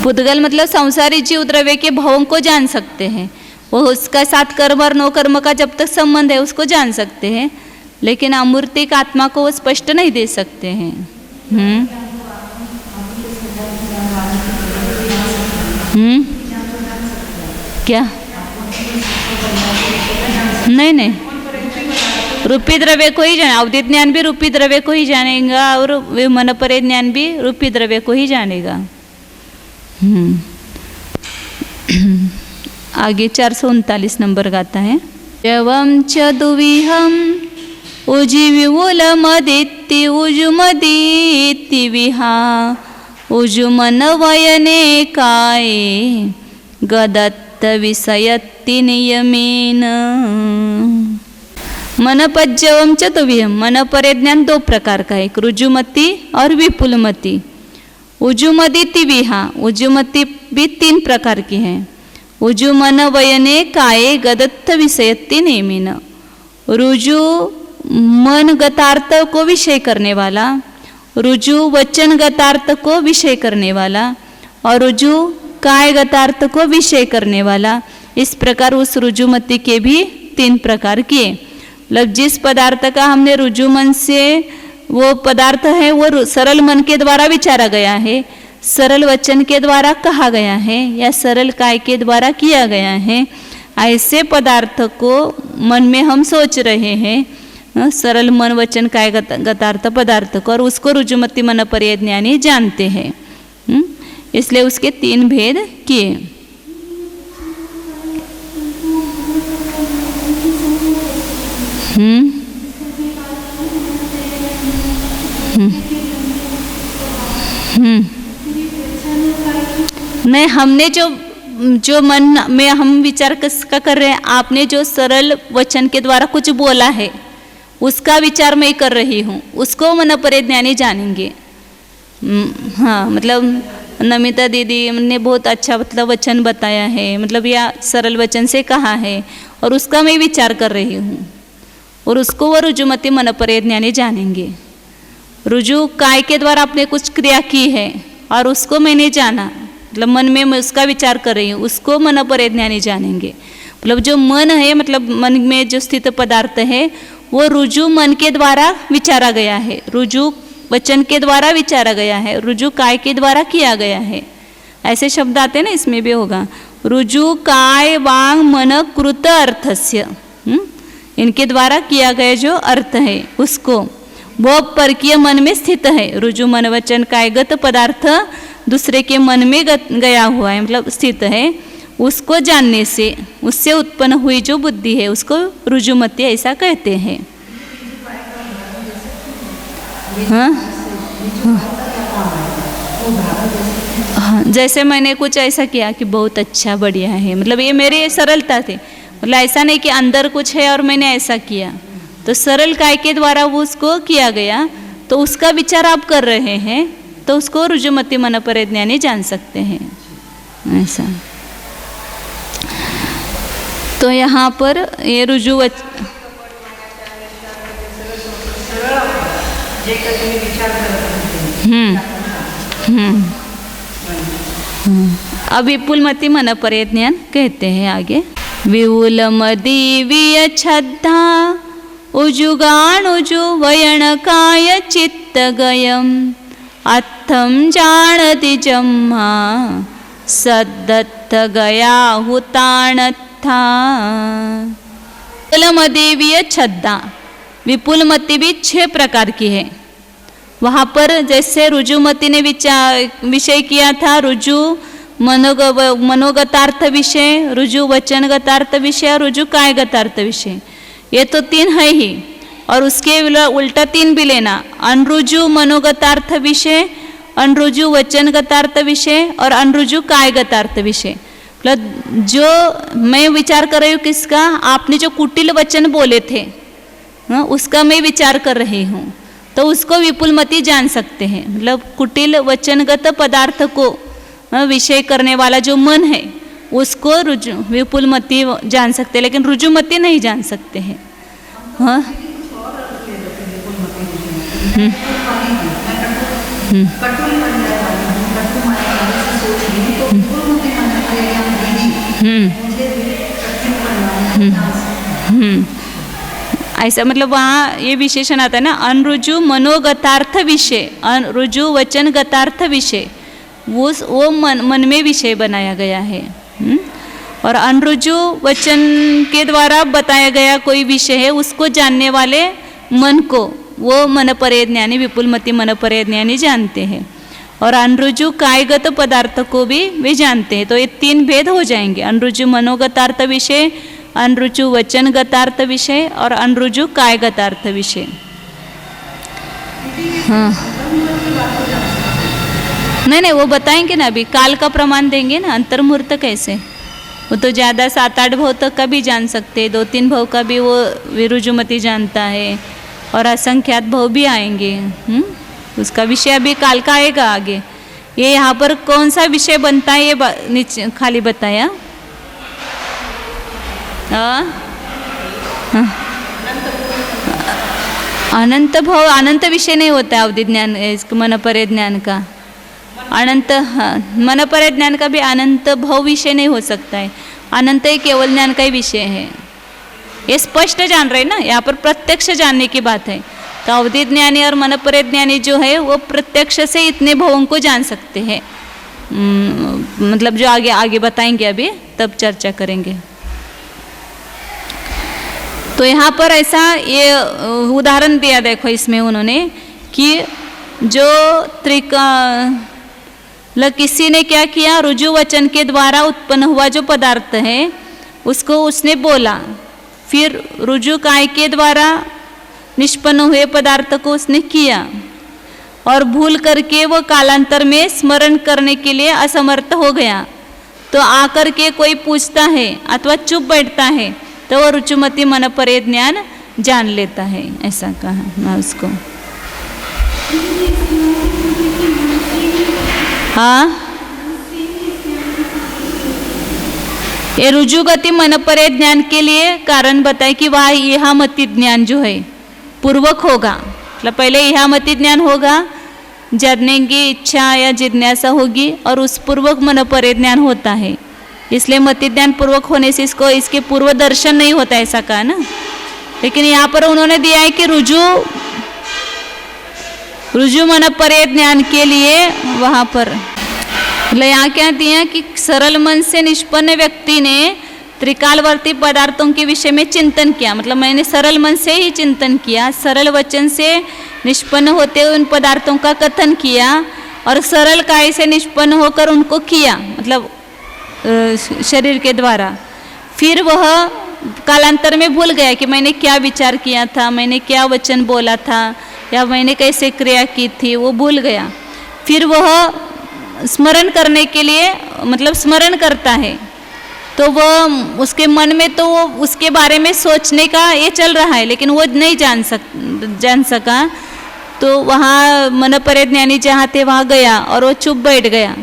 पुद्गल मतलब संसारी जीव द्रव्य के भावों को जान सकते हैं, वो उसका साथ कर्म और नो कर्म का जब तक संबंध है उसको जान सकते हैं, लेकिन अमूर्तिक आत्मा को वो स्पष्ट नहीं दे सकते हैं। क्या? नहीं, रूपी द्रव्य को ही जाने, अवधि ज्ञान भी रूपी द्रव्य को ही जानेगा और मनोपरि ज्ञान भी रूपी द्रव्य को ही जानेगा। आगे 439 नंबर गाता है। एवं च दुविहम उजिविवुलमदिति उजुमदिति विहा उजुमनवयने काये गदत्त विषयत्ति नियमेन। मनपज्जवम च दुविहम, मनोपरि ज्ञान दो प्रकार का है, एक रुजुमति और विपुलमति। उजुमदिति विहा, उजुमति भी 3 प्रकार की है। उजुमन वयने काये गदत्त विषयत्ति नेमिन, रुजु मन गतार्थ को विषय करने वाला, रुजु वचन गतार्थ को विषय करने वाला और रुजु काय गतार्थ को विषय करने वाला। इस प्रकार उस रुजुमति के भी 3 प्रकार किए। मतलब जिस पदार्थ का हमने रुजु मन से वो पदार्थ है वो सरल मन के द्वारा विचारा गया है, सरल वचन के द्वारा कहा गया है या सरल काय के द्वारा किया गया है, ऐसे पदार्थ को मन में हम सोच रहे हैं, सरल मन वचन काय गतार्थ पदार्थ को, और उसको रुजुमति मनोपरि ज्ञानी जानते हैं। इसलिए उसके 3 भेद किए। नहीं, हमने जो मन में हम विचार का कर रहे हैं, आपने जो सरल वचन के द्वारा कुछ बोला है उसका विचार मैं कर रही हूँ, उसको मनोपरि ज्ञानी जानेंगे। हाँ, मतलब नमिता दीदी ने बहुत अच्छा मतलब वचन बताया है, मतलब या सरल वचन से कहा है और उसका मैं विचार कर रही हूँ, और उसको वो रुजुमति मनोपरि ज्ञानी जानेंगे। रुजु काय के द्वारा आपने कुछ क्रिया की है और उसको मैंने जाना, मतलब मन में मैं उसका विचार कर रही हूँ, उसको मनोपरि ज्ञानी जानेंगे। मतलब जो मन है, मतलब मन में जो स्थित पदार्थ है वो रुजु मन के द्वारा विचारा गया है, रुजु वचन के द्वारा विचारा गया है, रुजु काय के द्वारा किया गया है। ऐसे शब्द आते हैं ना, इसमें भी होगा रुजु काय वांग मन कृत अर्थस्य, इनके द्वारा किया गया जो अर्थ है उसको, वो परकीय मन में स्थित है। रुजु मन वचन कायगत पदार्थ दूसरे के मन में गया हुआ है, मतलब स्थित है, उसको जानने से उससे उत्पन्न हुई जो बुद्धि है उसको रुजुमति ऐसा कहते हैं। हाँ? हाँ, जैसे मैंने कुछ ऐसा किया कि बहुत अच्छा बढ़िया है, मतलब ये मेरी सरलता थी, मतलब ऐसा नहीं कि अंदर कुछ है और मैंने ऐसा किया, तो सरल काय के द्वारा वो उसको किया गया, तो उसका विचार आप कर रहे हैं तो उसको रुजुमति मनोपरि ज्ञानी जान सकते हैं। ऐसा तो यहाँ पर ये रुजु अब विपुलमति मनोपरि ज्ञान कहते हैं आगे। विपुलमदीवीय छद्धा उजुगाणुजु वयणकाय चित्तगयम् अत्थं जानति जम्मा सद्दत्त गया हुताणत्था। विपुलमदेवीय छद्दा, विपुलमति भी 6 प्रकार की है। वहाँ पर जैसे रुजुमति ने विषय किया था, रुजु मनोगतार्थ विषय, रुजु वचनगतार्थ विषय और रुजु कायगतार्थ विषय, ये तो 3 है ही। और उसके उल्टा 3 भी लेना, अनरुजु मनोगतार्थ विषय, अनरुजु वचनगतार्थ विषय और अनरुजु कायगतार्थ विषय। मतलब जो मैं विचार कर रही हूँ किसका, आपने जो कुटिल वचन बोले थे उसका मैं विचार कर रही हूँ, तो उसको विपुलमति जान सकते हैं। मतलब कुटिल वचनगत पदार्थ को विषय करने वाला जो मन है उसको विपुलमति जान सकते हैं, लेकिन रुजुमति नहीं जान सकते हैं। हाँ ऐसा मतलब वहाँ ये विशेषण आता है ना, अनरुजु मनोगतार्थ विषय, अनरुजु वचनगतार्थ विषय, वो मन में विषय बनाया गया है। और अनरुजु वचन के द्वारा बताया गया कोई विषय है, उसको जानने वाले मन को वो मनपरेय ज्ञानी, विपुलमति मनपरेय ज्ञानी जानते हैं। और अनरुजु कायगत पदार्थ को भी वे जानते हैं। तो ये 3 भेद हो जाएंगे, अनरुजु मनोगतार्थ विषय, अनरुजु वचनगतार्थ विषय और अनरुजु कायगतार्थ विषय। हाँ नहीं वो बताएंगे ना, अभी काल का प्रमाण देंगे ना। अंतर्मुहूर्त कैसे, वो तो ज़्यादा 7-8 भव तक का भी जान सकते हैं, 2-3 भव का भी वो विरुजुमति जानता है, और असंख्यात भव भी आएंगे। उसका विषय अभी काल का आएगा आगे। ये यहाँ पर कौन सा विषय बनता है ये नीचे खाली बताया। अनंत भव, अनंत विषय नहीं होता है अवधि ज्ञान, इसका मनपरेय ज्ञान का अनंत, मनपरेय ज्ञान का भी अनंत भव विषय नहीं हो सकता है। अनंत ही केवल ज्ञान का ही विषय है, ये स्पष्ट जान रहे ना। यहाँ पर प्रत्यक्ष जानने की बात है। तो अवधि ज्ञानी और मनपरेय ज्ञानी जो है वो प्रत्यक्ष से इतने भवों को जान सकते हैं। मतलब जो आगे आगे बताएंगे, अभी तब चर्चा करेंगे। तो यहाँ पर ऐसा ये उदाहरण दिया, देखो इसमें उन्होंने कि जो किसी ने क्या किया, रुजु वचन के द्वारा उत्पन्न हुआ जो पदार्थ है उसको उसने बोला, फिर रुजु काय के द्वारा निष्पन्न हुए पदार्थ को उसने किया, और भूल करके वो कालांतर में स्मरण करने के लिए असमर्थ हो गया। तो आकर के कोई पूछता है अथवा चुप बैठता है तो वो रुजुमति मनपरेय ज्ञान जान लेता है, ऐसा कहा मैं उसको। हाँ ये रुजुगति मनपरेय ज्ञान के लिए कारण बताए कि वह यह मति ज्ञान जो है पूर्वक होगा। मतलब पहले यह मति ज्ञान होगा, जानने की इच्छा या जिज्ञासा होगी, और उस पूर्वक मनपरेय ज्ञान होता है। इसलिए मति ज्ञान पूर्वक होने से इसको इसके पूर्व दर्शन नहीं होता, ऐसा कहा ना। लेकिन यहाँ पर उन्होंने दिया है कि रुजु मनपरेय ज्ञान के लिए वहाँ पर मतलब यहाँ क्या दिया कि सरल मन से निष्पन्न व्यक्ति ने त्रिकालवर्ती पदार्थों के विषय में चिंतन किया। मतलब मैंने सरल मन से ही चिंतन किया, सरल वचन से निष्पन्न होते हुए उन पदार्थों का कथन किया, और सरल काय से निष्पन्न होकर उनको किया, मतलब शरीर के द्वारा। फिर वह कालांतर में भूल गया कि मैंने क्या विचार किया था, मैंने क्या वचन बोला था, या मैंने कैसे क्रिया की थी, वो भूल गया। फिर वह स्मरण करने के लिए मतलब स्मरण करता है, तो वह उसके मन में तो वो उसके बारे में सोचने का ये चल रहा है, लेकिन वो नहीं जान सका। तो वहाँ मनपरेय ज्ञानी जहाँ थे वहाँ गया और वो चुप बैठ गया।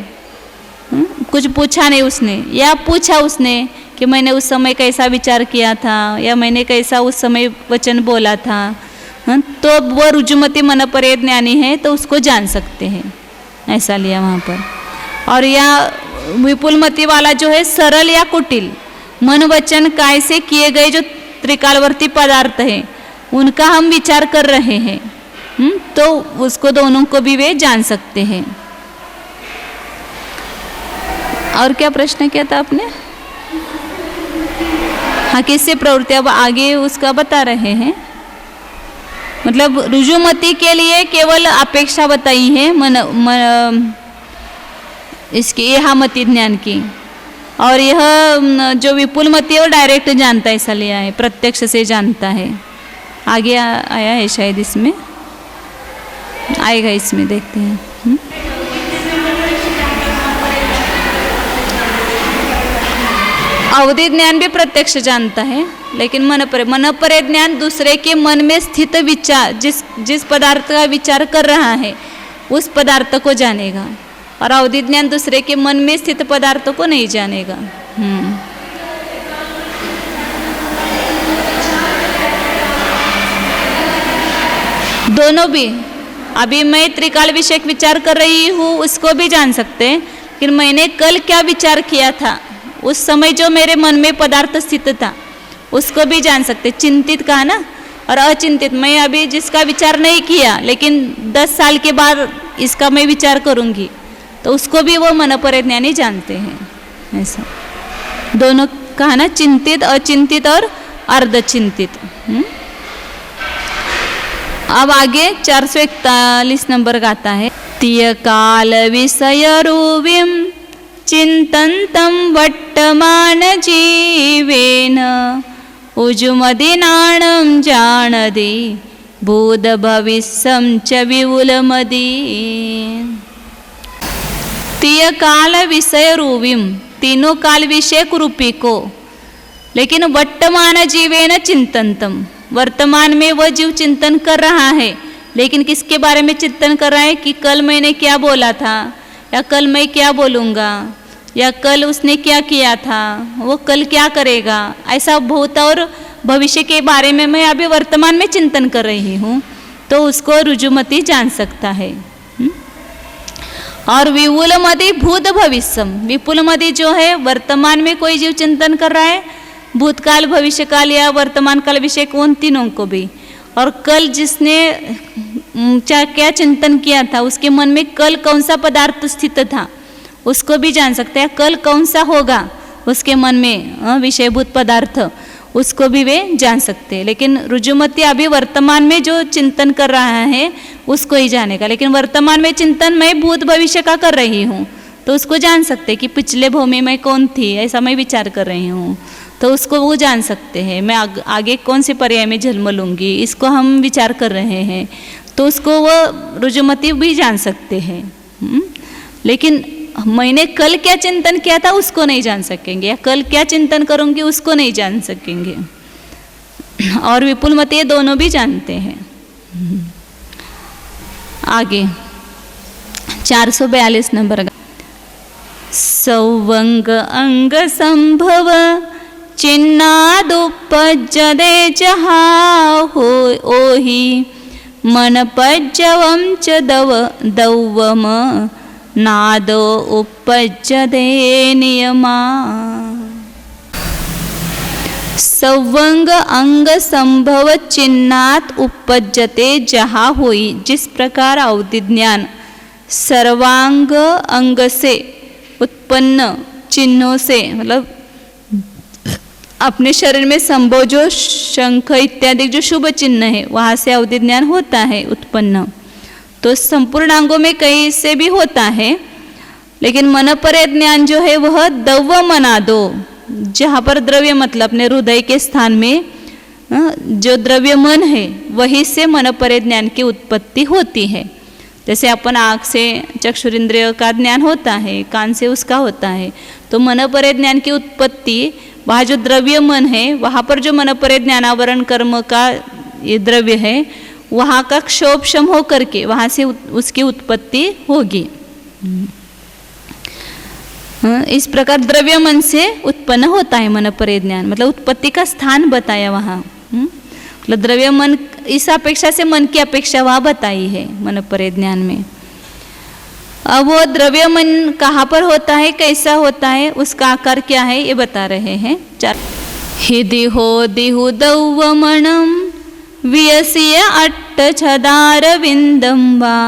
कुछ पूछा नहीं उसने, या पूछा उसने कि मैंने उस समय कैसा विचार किया था, या मैंने कैसा उस समय वचन बोला था। तो वो रुजुमति मनपरेय ज्ञानी है तो उसको जान सकते हैं, ऐसा लिया वहाँ पर। और या विपुलमति वाला जो है सरल या कुटिल मन वचन काय से किए गए जो त्रिकालवर्ती पदार्थ है उनका हम विचार कर रहे हैं, तो उसको दोनों को भी वे जान सकते हैं। और क्या प्रश्न किया था आपने? यहाँ किससे प्रवृत्ति, अब आगे उसका बता रहे हैं। मतलब रुजुमति के लिए केवल अपेक्षा बताई है इसकी यहामति ज्ञान की, और यह जो विपुलमति है वो डायरेक्ट जानता है, ऐसा लिया है, प्रत्यक्ष से जानता है। आगे आया है शायद, इसमें आएगा, इसमें देखते हैं। अवधि ज्ञान भी प्रत्यक्ष जानता है, लेकिन मनपरे ज्ञान दूसरे के मन में स्थित विचार, जिस पदार्थ का विचार कर रहा है उस पदार्थ को जानेगा, और अवधि ज्ञान दूसरे के मन में स्थित पदार्थों को नहीं जानेगा। दोनों भी, अभी मैं त्रिकाल विषय विचार कर रही हूँ उसको भी जान सकते हैं, लेकिन मैंने कल क्या विचार किया था, उस समय जो मेरे मन में पदार्थ स्थित था उसको भी जान सकते। चिंतित कहा ना, और अचिंतित, मैं अभी जिसका विचार नहीं किया लेकिन 10 साल के बाद इसका मैं विचार करूँगी, तो उसको भी वो मनपरे ज्ञानी जानते हैं। ऐसा दोनों कहा ना, चिंतित, अचिंतित और अर्धचिंतित। अब आगे 441 नंबर का आता है। तिय काल विषय रूविम चिंतन्तं वर्तमान जीवेन उजुमदिनाणं जानदि बोध भविष्यं च विपुलमदि। तिय काल विषय रूविम, तीनों काल विषय रूपी को, लेकिन वर्तमान जीवेन चिंतन्तम, वर्तमान में वह जीव चिंतन कर रहा है, लेकिन किसके बारे में चिंतन कर रहा है कि कल मैंने क्या बोला था, या कल मैं क्या बोलूँगा, या कल उसने क्या किया था, वो कल क्या करेगा, ऐसा भूत और भविष्य के बारे में मैं अभी वर्तमान में चिंतन कर रही हूँ, तो उसको रुजुमति जान सकता है। और विपुलमदि भूत भविष्यम, विपुलमदि जो है वर्तमान में कोई जीव चिंतन कर रहा है, भूतकाल भविष्य काल या वर्तमान काल विषय को, उन तीनों को भी, और कल जिसने क्या चिंतन किया था उसके मन में कल कौन सा पदार्थ स्थित था उसको भी जान सकते हैं। कल कौन सा होगा उसके मन में विषयभूत पदार्थ, उसको भी वे जान सकते हैं। लेकिन रुजुमति अभी वर्तमान में जो चिंतन कर रहा है उसको ही जानेगा, लेकिन वर्तमान में चिंतन मैं भूत भविष्य का कर रही हूँ तो उसको जान सकते कि पिछले भूमि में कौन थी, ऐसा मैं विचार कर रही हूँ, तो उसको वो जान सकते हैं। मैं आगे कौन से पर्याय में जन्म लूँगी इसको हम विचार कर रहे हैं, तो उसको वो रुजुमति भी जान सकते हैं। लेकिन मैंने कल क्या चिंतन किया था उसको नहीं जान सकेंगे, या कल क्या चिंतन करूँगी उसको नहीं जान सकेंगे। और विपुलमति दोनों भी जानते हैं। आगे 442 नंबर का। सौवंग अंग संभव चिन्नादुपज्जदे जहा हो ओहि मन पज्जवं च दौवम नादो उपज्जदे नियमा। सौवंग अंग संभव चिन्नात उपज्जते जहा होई, जिस प्रकार अवधि ज्ञान सर्वांग अंग से उत्पन्न चिन्हों से, मतलब अपने शरीर में संभव जो शंख इत्यादि जो शुभ चिन्ह है वहाँ से अवधि ज्ञान होता है उत्पन्न, तो संपूर्ण अंगों में कहीं से भी होता है। लेकिन मनपरे ज्ञान जो है वह दव्व मनादो, जहाँ पर द्रव्य मतलब अपने हृदय के स्थान में जो द्रव्य मन है वही से मनपरे ज्ञान की उत्पत्ति होती है। जैसे अपन आँख से चक्षुरिंद्रिय का ज्ञान होता है, कान से उसका होता है, तो मनपरे ज्ञान की उत्पत्ति वहाँ जो द्रव्य मन है वहाँ पर जो मनपरे ज्ञानावरण कर्म का ये द्रव्य है वहाँ का क्षोभशम हो करके वहाँ से उसकी उत्पत्ति होगी। इस प्रकार द्रव्य मन से उत्पन्न होता है मनपरे ज्ञान, मतलब उत्पत्ति का स्थान बताया वहाँ। मतलब द्रव्य मन इस अपेक्षा से मन की अपेक्षा वहाँ बताई है मनपरे ज्ञान में। अब वो द्रव्य मन कहाँ पर होता है, कैसा होता है, उसका आकार क्या है, ये बता रहे हैं। हि दिहो दिहु दौवमणम वियसिय अट्ट छदार विंदम वा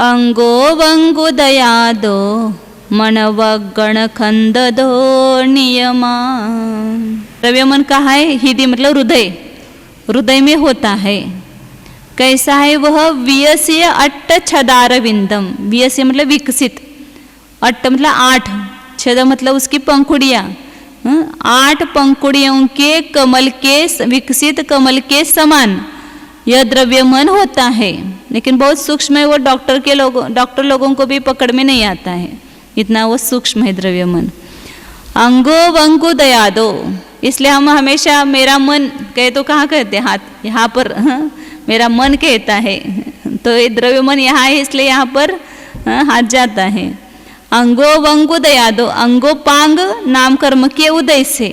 अंगो वंगु दयादो मनवगण खंददो नियमा। द्रव्य मन कहाँ है? हृदय मतलब हृदय, हृदय में होता है। कैसा है वह? वियस्य अट्ट छदार विंदम, वियस्य मतलब विकसित, अट्ट मतलब 8, छद मतलब उसकी पंखुड़ियाँ, 8 पंखुड़ियों के कमल के विकसित कमल के समान यह द्रव्य मन होता है। लेकिन बहुत सूक्ष्म है वो, डॉक्टर लोगों को भी पकड़ में नहीं आता है, इतना वो सूक्ष्म है द्रव्य मन। अंगो वंगु दयादो, इसलिए हम हमेशा मेरा मन कहे तो कहाँ कहते हैं? हाथ, यहाँ पर मेरा मन कहता है, तो ये द्रव्य मन यहाँ है इसलिए यहाँ पर हाथ जाता है। अंगो वंगु दयादो, अंगो पांग नाम कर्म के उदय से,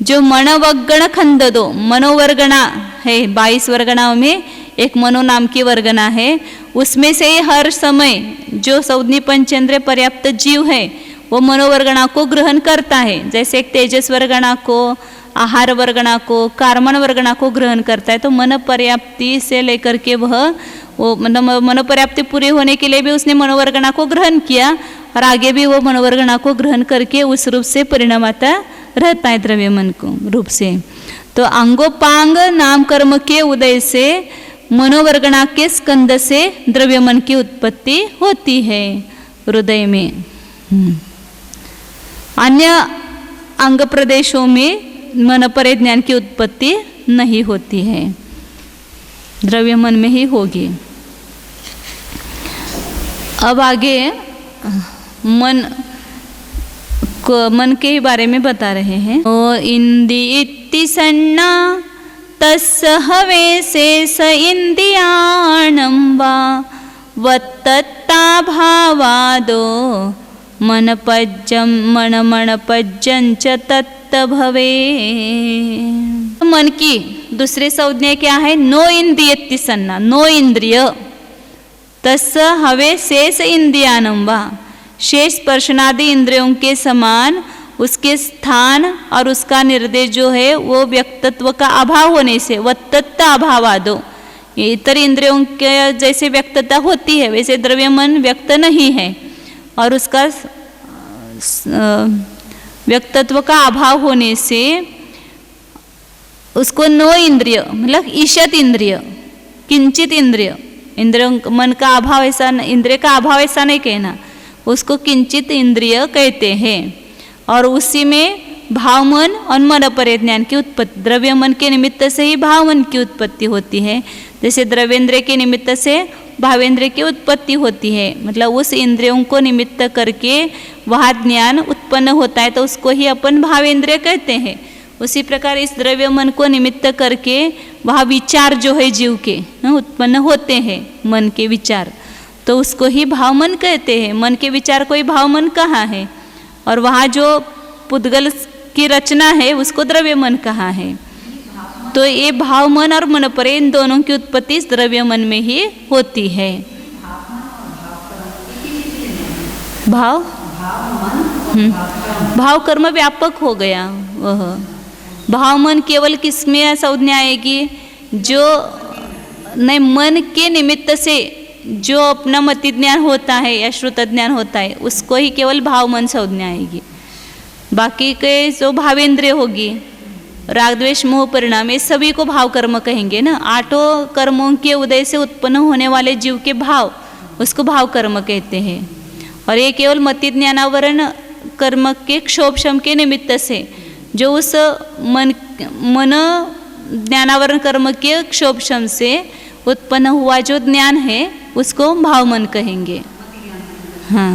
जो मनोवगण खंड दो, मनोवर्गणा है, 22 वर्गणाओं में एक मनो नाम की वर्गना है, उसमें से हर समय जो सौदनी पंचेंद्रिय पर्याप्त जीव है वो मनोवर्गणा को ग्रहण करता है। जैसे एक तेजस वर्गणा को, आहार वर्गणा को, कार्मण वर्गणा को ग्रहण करता है, तो मन पर्याप्ति से लेकर के वो मनोपर्याप्ति पूरी होने के लिए भी उसने मनोवर्गणा को ग्रहण किया, और आगे भी वो मनोवर्गणा को ग्रहण करके उस रूप से परिणमाता रहता है द्रव्य मन को रूप से। तो अंगोपांग नाम कर्म के उदय से मनोवर्गणा के स्कंद से द्रव्य मन की उत्पत्ति होती है हृदय में। अन्य अंग प्रदेशों में मन परे ज्ञान की उत्पत्ति नहीं होती है, द्रव्य मन में ही होगी। अब आगे मन के ही बारे में बता रहे हैं। ओ इंदी इति सन्ना तस्स हवे से स इंद्रियाणं वा वत्तत्ता भावादो मन पज्जं च तत्त भवे। मन की दूसरी संज्ञा क्या है? नो इंद्रियति सन्ना, नो इंद्रिय, तस्स हवे शेष इंद्रियाणं वा, शेष स्पर्शनादि इंद्रियों के समान उसके स्थान और उसका निर्देश जो है वो व्यक्तत्व का अभाव होने से, वत्तत्ता अभावादो, इतर इंद्रियों के जैसे व्यक्तता होती है वैसे द्रव्य मन व्यक्त नहीं है, और उसका व्यक्तत्व का अभाव होने से उसको नो इंद्रिय मतलब ईशत इंद्रिय, किंचित इंद्रिय, इंद्रियों मन का अभाव ऐसा, इंद्रिय का अभाव ऐसा नहीं कहना, उसको किंचित इंद्रिय कहते हैं। और उसी में भाव मन और मन परे ज्ञान की उत्पत्ति, द्रव्य मन के निमित्त से ही भाव मन की उत्पत्ति होती है, जैसे द्रव्येंद्र के निमित्त से भावेंद्र की उत्पत्ति होती है, मतलब उस इंद्रियों को निमित्त करके वह ज्ञान उत्पन्न होता है, तो उसको ही अपन भावेंद्र कहते हैं। उसी प्रकार इस द्रव्य मन को निमित्त करके वह विचार जो है जीव के उत्पन्न होते हैं, मन के विचार, तो उसको ही भाव मन कहते हैं। मन के विचार कोई भाव मन कहाँ है? और वहाँ जो पुद्गल की रचना है उसको द्रव्य मन कहाँ है? तो ये भाव मन और मन परे इन दोनों की उत्पत्ति इस द्रव्य मन में ही होती है। भाव भाव कर्म व्यापक हो गया। वह भाव मन केवल किसमें संज्ञा आएगी? जो नहीं, मन के निमित्त से जो अपना मति ज्ञान होता है या श्रुत ज्ञान होता है उसको ही केवल भाव मन संज्ञा आएगी। बाकी के जो भावेंद्रिय होगी, राग द्वेष मोह परिणाम, ये सभी को भाव कर्म कहेंगे ना। 8 कर्मों के उदय से उत्पन्न होने वाले जीव के भाव, उसको भाव कर्म कहते हैं। और ये केवल मति ज्ञानावरण कर्म के क्षोभशम के निमित्त से जो उस मन ज्ञानावरण कर्म के क्षोभशम से उत्पन्न हुआ जो ज्ञान है उसको भाव मन कहेंगे। हाँ।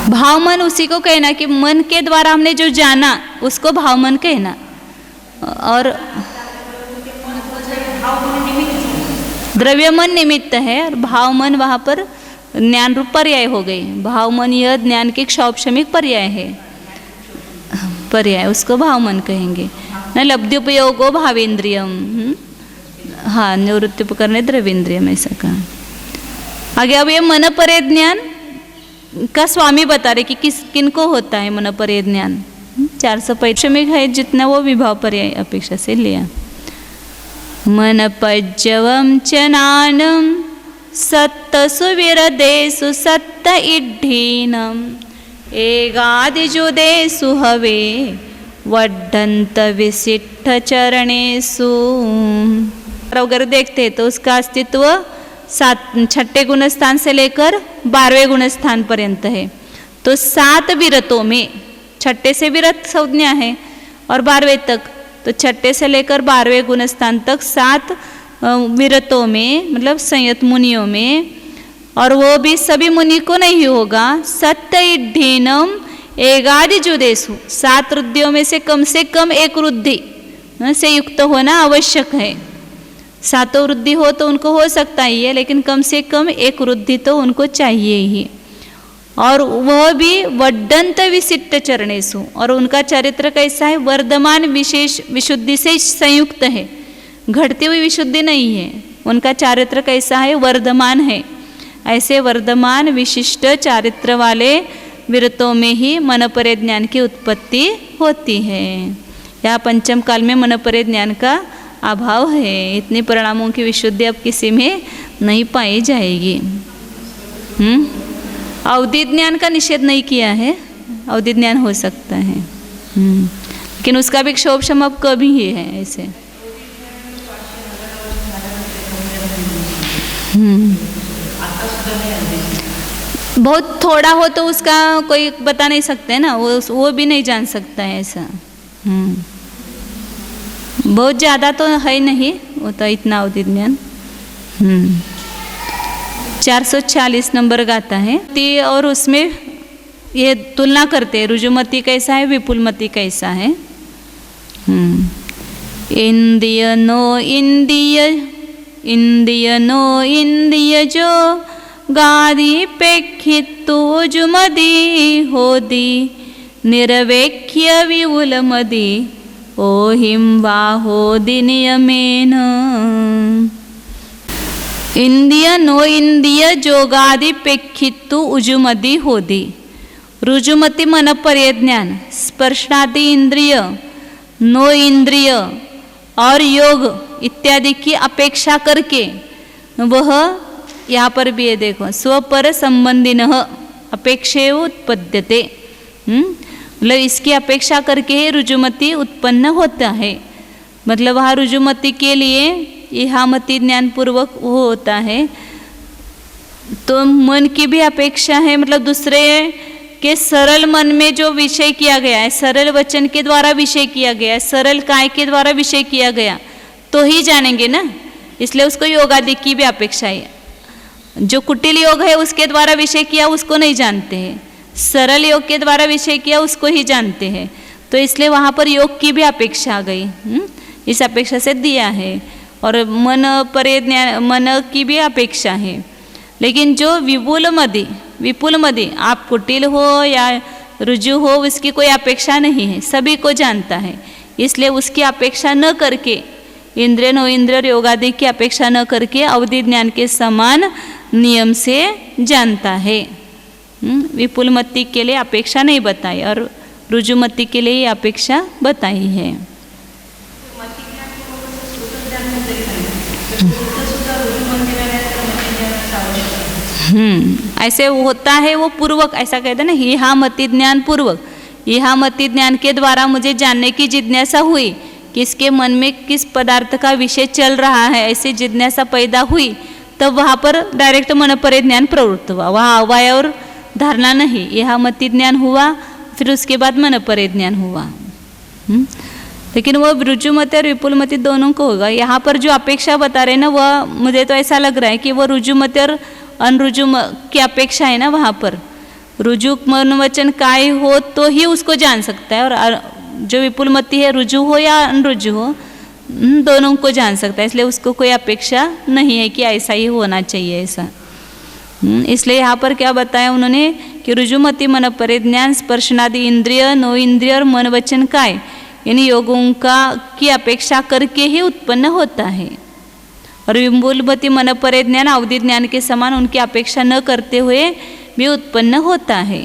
भाव मन उसी को कहना कि मन के द्वारा हमने जो जाना उसको भाव मन कहना। और द्रव्य मन निमित्त है और भाव मन वहाँ पर ज्ञान रूप पर्याय हो गई। भाव मन यह ज्ञान के क्षौपशमिक पर्याय है, पर्याय, उसको भाव मन कहेंगे न। लब्ध्युपयोगो भावेंद्रियम, हाँ, निवृत्ति उपकरण द्रव्येंद्रियम, ऐसा कहा। आगे अब ये मन परे ज्ञान का स्वामी बता रहे कि किनको होता है मन परे ज्ञान। 485 है जितना वो विभाव पर्याय अपेक्षा से लिया। मनपज्जवं च नानं सत्तसु विरदेषु सत्त इड्ढीनम् एगादिजुदेषु हवे वड्डंत विशिष्ट चरणेषु। अगर देखते तो उसका अस्तित्व 6ठे गुणस्थान से लेकर 12वें गुणस्थान पर्यंत है। तो 7 विरतों में, 6ठे से विरत संज्ञा है और 12वें तक, तो 6ठे से लेकर 12वें गुणस्थान तक 7 विरतों में, मतलब संयत मुनियों में, और वो भी सभी मुनि को नहीं होगा। सत्त इड्ढीनम एगादिजुदेषु, 7 रुद्धियों में से कम 1 रुद्धि से युक्त होना आवश्यक है। 7 रुद्धि हो तो उनको हो सकता ही है, लेकिन कम से कम 1 रुद्धि तो उनको चाहिए ही। और वह भी वड्डंत विशिष्ट चरणेषु, और उनका चरित्र कैसा है? वर्धमान विशेष विशुद्धि से संयुक्त है, घटती हुई विशुद्धि नहीं है। उनका चारित्र कैसा है? वर्धमान है। ऐसे वर्धमान विशिष्ट चारित्र वाले विरतों में ही मनपरे ज्ञान की उत्पत्ति होती है। यहाँ पंचम काल में मनपरे ज्ञान का अभाव है। इतने परिणामों की विशुद्धि अब किसी में नहीं पाई जाएगी। अवधि ज्ञान का निषेध नहीं किया है, अवधि ज्ञान हो सकता है, लेकिन उसका भी क्षोभ क्षमप कभी ही है ऐसे। बहुत थोड़ा हो तो उसका कोई बता नहीं सकते ना, वो भी नहीं जान सकता है ऐसा। बहुत ज़्यादा तो है नहीं वो तो इतना अवधि ज्ञान। 440 नंबर गाता है और उसमें ये तुलना करते हैं, रुजुमती कैसा है, विपुलमती कैसा है। इंद्रिय जो गादी पेक्षितु जुमदी होदी निरवेक्ष्य विपुलमदी ओहिम वाहोदि नियमेन। इंद्रिय जोगादि पेक्षितु उजुमदी होदी। रुजुमति मन परिज्ञान, स्पर्शादि इंद्रिय, नो इंद्रिय और योग इत्यादि की अपेक्षा करके वह, यहाँ पर भी ये देखो, स्वपर संबंधिनः अपेक्षे उत्पद्यते, मतलब इसकी अपेक्षा करके ही रुजुमति उत्पन्न होता है। मतलब वहाँ रुजुमति के लिए इहामति ज्ञान पूर्वक वो होता है। तो मन की भी अपेक्षा है, मतलब दूसरे के सरल मन में जो विषय किया गया है, सरल वचन के द्वारा विषय किया गया है, सरल काय के द्वारा विषय किया गया तो ही जानेंगे ना, इसलिए उसको योग आदि की भी अपेक्षा है। जो कुटिल योग है उसके द्वारा विषय किया उसको नहीं जानते हैं, सरल योग के द्वारा विषय किया उसको ही जानते हैं। तो इसलिए वहाँ पर योग की भी अपेक्षा आ गई, इस अपेक्षा से दिया है। और मन की भी अपेक्षा है। लेकिन जो विपुल मदि आप कुटिल हो या रुजु हो, उसकी कोई अपेक्षा नहीं है, सभी को जानता है। इसलिए उसकी अपेक्षा न करके, इंद्रिय नो इंद्रिय योगादि की अपेक्षा न करके अवधि ज्ञान के समान नियम से जानता है। विपुलमति के लिए अपेक्षा नहीं बताई और रुजुमति के लिए अपेक्षा बताई है। ऐसे होता है वो पूर्वक, ऐसा कहते हैं ना, इहामति ज्ञान पूर्वक। इहामति ज्ञान के द्वारा मुझे जानने की जिज्ञासा हुई, किसके मन में किस पदार्थ का विषय चल रहा है, ऐसी जिज्ञासा पैदा हुई, तब वहाँ पर डायरेक्ट मन परे ज्ञान प्रवृत्त हुआ। वहाँ अवय और धारणा नहीं, इहामति ज्ञान हुआ, फिर उसके बाद मन परे ज्ञान हुआ। लेकिन वह रुजुमति और विपुलमति दोनों को होगा। यहाँ पर जो अपेक्षा बता रहे हैं ना, वह मुझे तो ऐसा लग रहा है कि वह रुजुमति और अनरुजु की अपेक्षा है ना। वहाँ पर रुजु मनोवचन काय हो तो ही उसको जान सकता है, और जो विपुलमति है रुजु हो या अनरुजु हो दोनों को जान सकता है। इसलिए उसको कोई अपेक्षा नहीं है कि ऐसा ही होना चाहिए ऐसा। इसलिए यहाँ पर क्या बताया उन्होंने कि रुजुमति मन परिज्ञान स्पर्शनादि इंद्रिय नो इंद्रिय और मन वचन काय इन योगों की अपेक्षा करके ही उत्पन्न होता है। और विपुलमति मन परिज्ञान अवधि ज्ञान के समान उनकी अपेक्षा न करते हुए भी उत्पन्न होता है।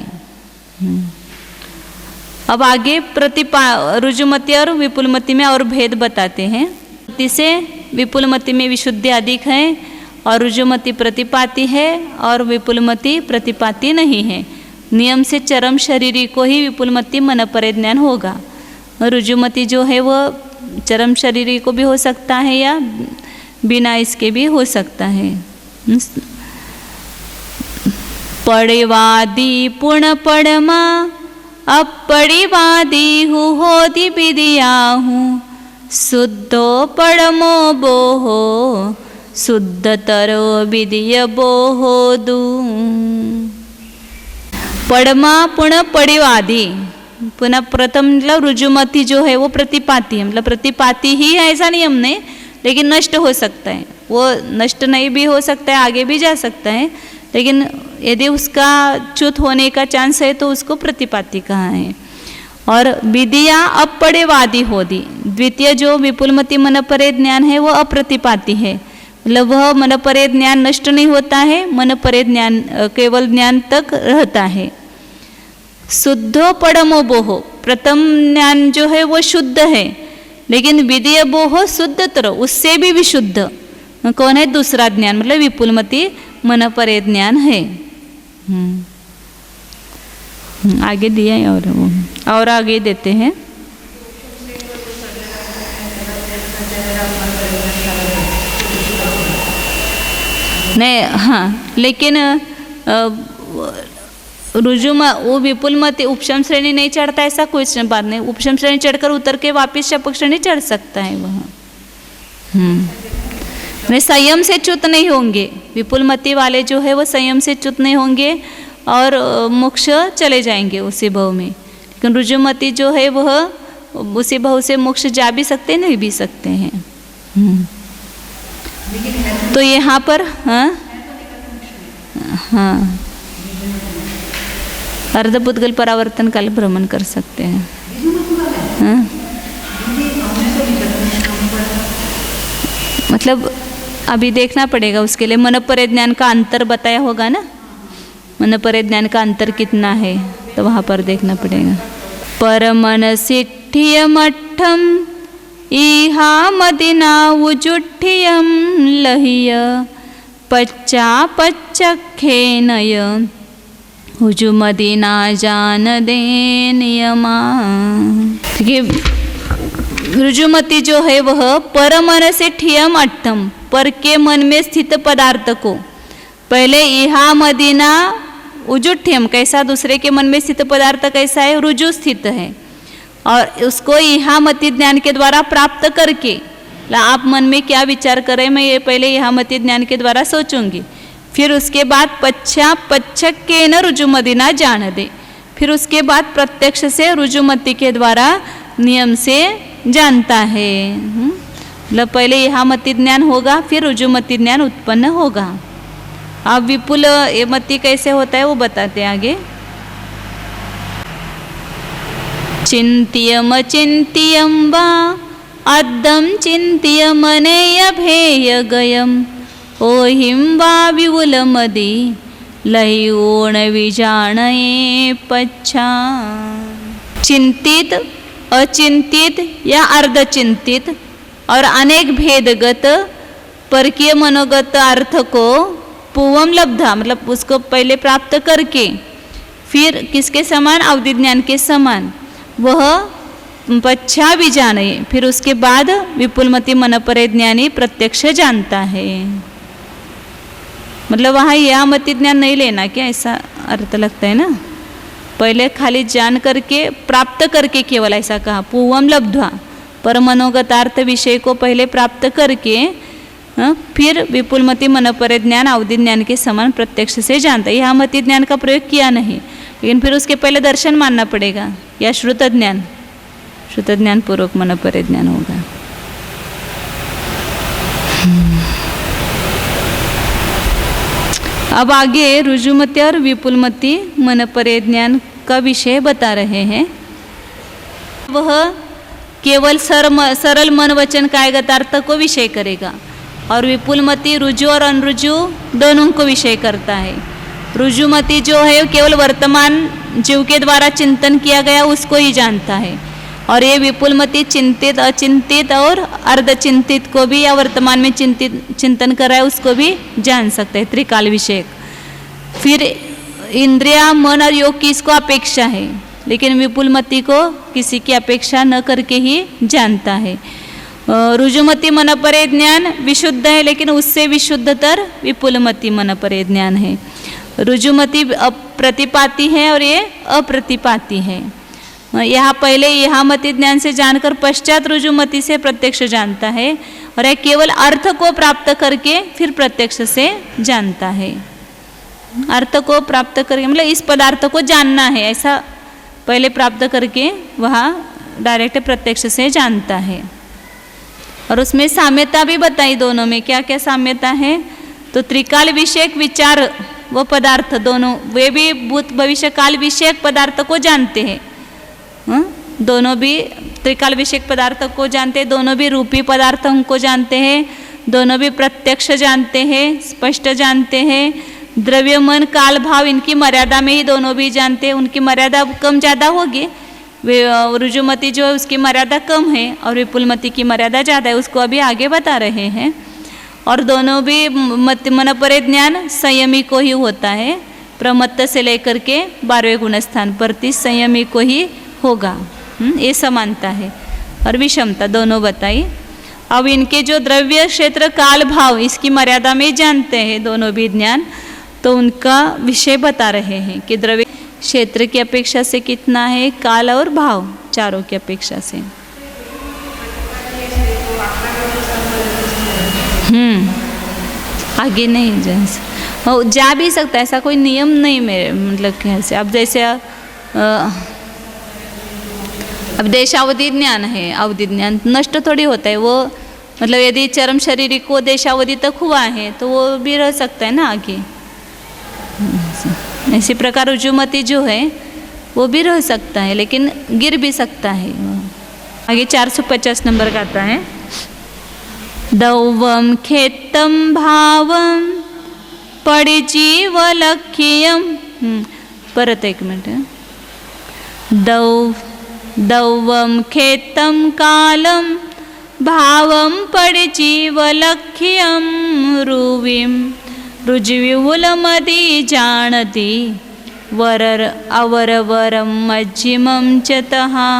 अब आगे रुजुमति और विपुलमति में और भेद बताते हैं। से विपुलमति में विशुद्धि अधिक है और रुजुमति प्रतिपाती है और विपुलमति प्रतिपाती नहीं है। नियम से चरम शरीरी को ही विपुलमति मन परिज्ञान होगा। रुजुमति जो है वो चरम शरीरी को भी हो सकता है या बिना इसके भी हो सकता है। पड़िवादी पुण पड़मा अपड़िवादी होदी विदियाहूँ शुद्धो पड़मो बोहो शुद्ध तरो विदिय बोहो दू। पड़मा पुण पड़िवादी, पुनः प्रथम मतलब रुजुमति जो है वो प्रतिपाती है, मतलब प्रतिपाती ही है ऐसा नियम नहीं, लेकिन नष्ट हो सकता है, वो नष्ट नहीं भी हो सकता है, आगे भी जा सकता है, लेकिन यदि उसका च्युत होने का चांस है तो उसको प्रतिपाती कहा है। और विदिया अपड़ेवादी होदी, द्वितीय जो विपुलमति मनपरे ज्ञान है वो अप्रतिपाती है, मतलब वह मनपरे ज्ञान नष्ट नहीं होता है, मनपरे ज्ञान केवल ज्ञान तक रहता है। शुद्धो पड़मो बोहो, प्रथम ज्ञान जो है वो शुद्ध है, लेकिन विदिय बोहो शुद्ध तरह उससे भी विशुद्ध कौन है, दूसरा ज्ञान मतलब विपुलमति मनपरे ज्ञान है। आगे दिया है और आगे देते हैं। नहीं हाँ, लेकिन वो विपुलमति उपशम श्रेणी नहीं चढ़ता ऐसा कुछ बात नहीं, उपशम श्रेणी चढ़कर उतर के वापिस शपक श्रेणी चढ़ सकता है वह। नहीं संयम से च्युत नहीं होंगे, विपुलमति वाले जो है वो संयम से च्युत नहीं होंगे और मोक्ष चले जाएंगे उसी भव में, लेकिन रुजुमति जो है वह उसी भव से मोक्ष जा भी सकते नहीं भी सकते हैं। तो यहाँ पर हाँ अर्धपुद्गल परावर्तन काल भ्रमण कर सकते हैं। मतलब अभी देखना पड़ेगा उसके लिए, मनपरे ज्ञान का अंतर बताया होगा ना, मनपरे ज्ञान का अंतर कितना है तो वहाँ पर देखना पड़ेगा। परमन सिद्धिय मठम इहा मदिना उजुठियम लहिय पच्चा पच्चखे नय हुजु मदीना जान दे नियमा। रुजुमति जो है वह परमन से ठियम अट्ठम, पर के मन में स्थित पदार्थ को पहले इहा मदीना उजुठ्यम, कैसा दूसरे के मन में स्थित पदार्थ कैसा है, रुजु स्थित है, और उसको इहा मति ज्ञान के द्वारा प्राप्त करके, आप मन में क्या विचार करें, मैं ये पहले इहा मति ज्ञान के द्वारा सोचूंगी, फिर उसके बाद पच्छा पच्छक के न रुजुमदीना जान दे, फिर उसके बाद प्रत्यक्ष से रुजुमति के द्वारा नियम से जानता है। मतलब पहले यहाँ मति ज्ञान होगा फिर रुजुमति ज्ञान उत्पन्न होगा। अब विपुल मति कैसे होता है वो बताते हैं आगे। चिंत्यम चिंत्यम वा अद्दम चिंत्यम अनेयभेय गयम ओहिम वा विपुलमदि लहि ओण विजाणये पच्छा। चिंतित, अचिंतित या अर्धचिंतित और अनेक भेदगत परकीय मनोगत अर्थ को पूवम लब्धा, मतलब उसको पहले प्राप्त करके फिर किसके समान, अवधि ज्ञान के समान, वह पच्छा भी जाने, फिर उसके बाद विपुलमति मनपरे ज्ञानी प्रत्यक्ष जानता है। मतलब वहाँ यह मति ज्ञान नहीं लेना क्या, ऐसा अर्थ लगता है ना, पहले खाली जान करके प्राप्त करके केवल ऐसा कहा, पूवम लब्ध्वा, पर मनोगतार्थ विषय को पहले प्राप्त करके फिर विपुलमति मनपरे ज्ञान अवधि ज्ञान के समान प्रत्यक्ष से जानता है। यह मति ज्ञान का प्रयोग किया नहीं, लेकिन फिर उसके पहले दर्शन मानना पड़ेगा या श्रुत ज्ञान, श्रुत ज्ञान पूर्वक मनपरे ज्ञान होगा। अब आगे रुजुमति और विपुलमति मनपरे ज्ञान का विषय बता रहे हैं। वह केवल सरल मन वचन कायगतार्थ को विषय करेगा और विपुलमति रुजु और अनरुजु दोनों को विषय करता है। रुजुमति जो है केवल वर्तमान जीव के द्वारा चिंतन किया गया उसको ही जानता है, और ये विपुलमति चिंतित, अचिंतित और अर्धचिंतित को भी, या वर्तमान में चिंतन कर रहा है उसको भी जान सकते हैं, त्रिकाल विषयक। फिर इंद्रिया, मन और योग की इसको अपेक्षा है, लेकिन विपुलमति को किसी की अपेक्षा न करके ही जानता है। रुजुमति मनपरे ज्ञान विशुद्ध है, लेकिन उससे विशुद्धतर विपुलमति मनपरे ज्ञान है। रुजुमति प्रतिपाती है और ये अप्रतिपाती है। यहाँ पहले यहाँ मति ज्ञान से जानकर पश्चात रुजुमति से प्रत्यक्ष जानता है, और यह केवल अर्थ को प्राप्त करके फिर प्रत्यक्ष से जानता है। अर्थ को प्राप्त करके मतलब इस पदार्थ को जानना है, ऐसा पहले प्राप्त करके वहाँ डायरेक्ट प्रत्यक्ष से जानता है। और उसमें साम्यता भी बताई दोनों में, क्या क्या साम्यता है। तो त्रिकाल विषयक विचार वो पदार्थ दोनों, वे भी भूत भविष्य काल विषयक पदार्थ को जानते हैं। दोनों भी त्रिकाल विषयक पदार्थ को जानते हैं, दोनों भी रूपी पदार्थों को जानते हैं, दोनों भी प्रत्यक्ष जानते हैं, स्पष्ट जानते हैं। द्रव्य, मन, काल, भाव इनकी मर्यादा में ही दोनों भी जानते हैं। उनकी मर्यादा कम ज़्यादा होगी, वे रुजुमति जो है उसकी मर्यादा कम है और विपुलमति की मर्यादा ज़्यादा है, उसको अभी आगे बता रहे हैं। और दोनों भी मनपरे ज्ञान संयमी को ही होता है, प्रमत्त से लेकर के 12वें गुणस्थान प्रति संयमी को ही होगा। ये समानता है और विषमता दोनों बताई। अब इनके जो द्रव्य, क्षेत्र, काल, भाव इसकी मर्यादा में जानते हैं दोनों भी ज्ञान, तो उनका विषय बता रहे हैं कि द्रव्य क्षेत्र की अपेक्षा से कितना है, काल और भाव चारों की अपेक्षा से। आगे नहीं जा भी सकता, ऐसा कोई नियम नहीं मेरे मतलब कैसे। अब जैसे अब देशावधि ज्ञान है, अवधि ज्ञान नष्ट थोड़ी होता है वो, मतलब यदि चरम शरीरिक को देशावधि तक हुआ है तो वो भी रह सकता है ना आगे। इसी प्रकार रुजुमति जो है वो भी रह सकता है, लेकिन गिर भी सकता है। आगे 450 नंबर का आता है। दौवम खेतम भावम पडिजीवलक्ष्यम। परत एक मिनट। दौवम खेतम कालम भावम पडिजीवलक्ष्यम रुविम रुजविवुलमदि जानति वरर अवरवरम मज्जिमं च तहा।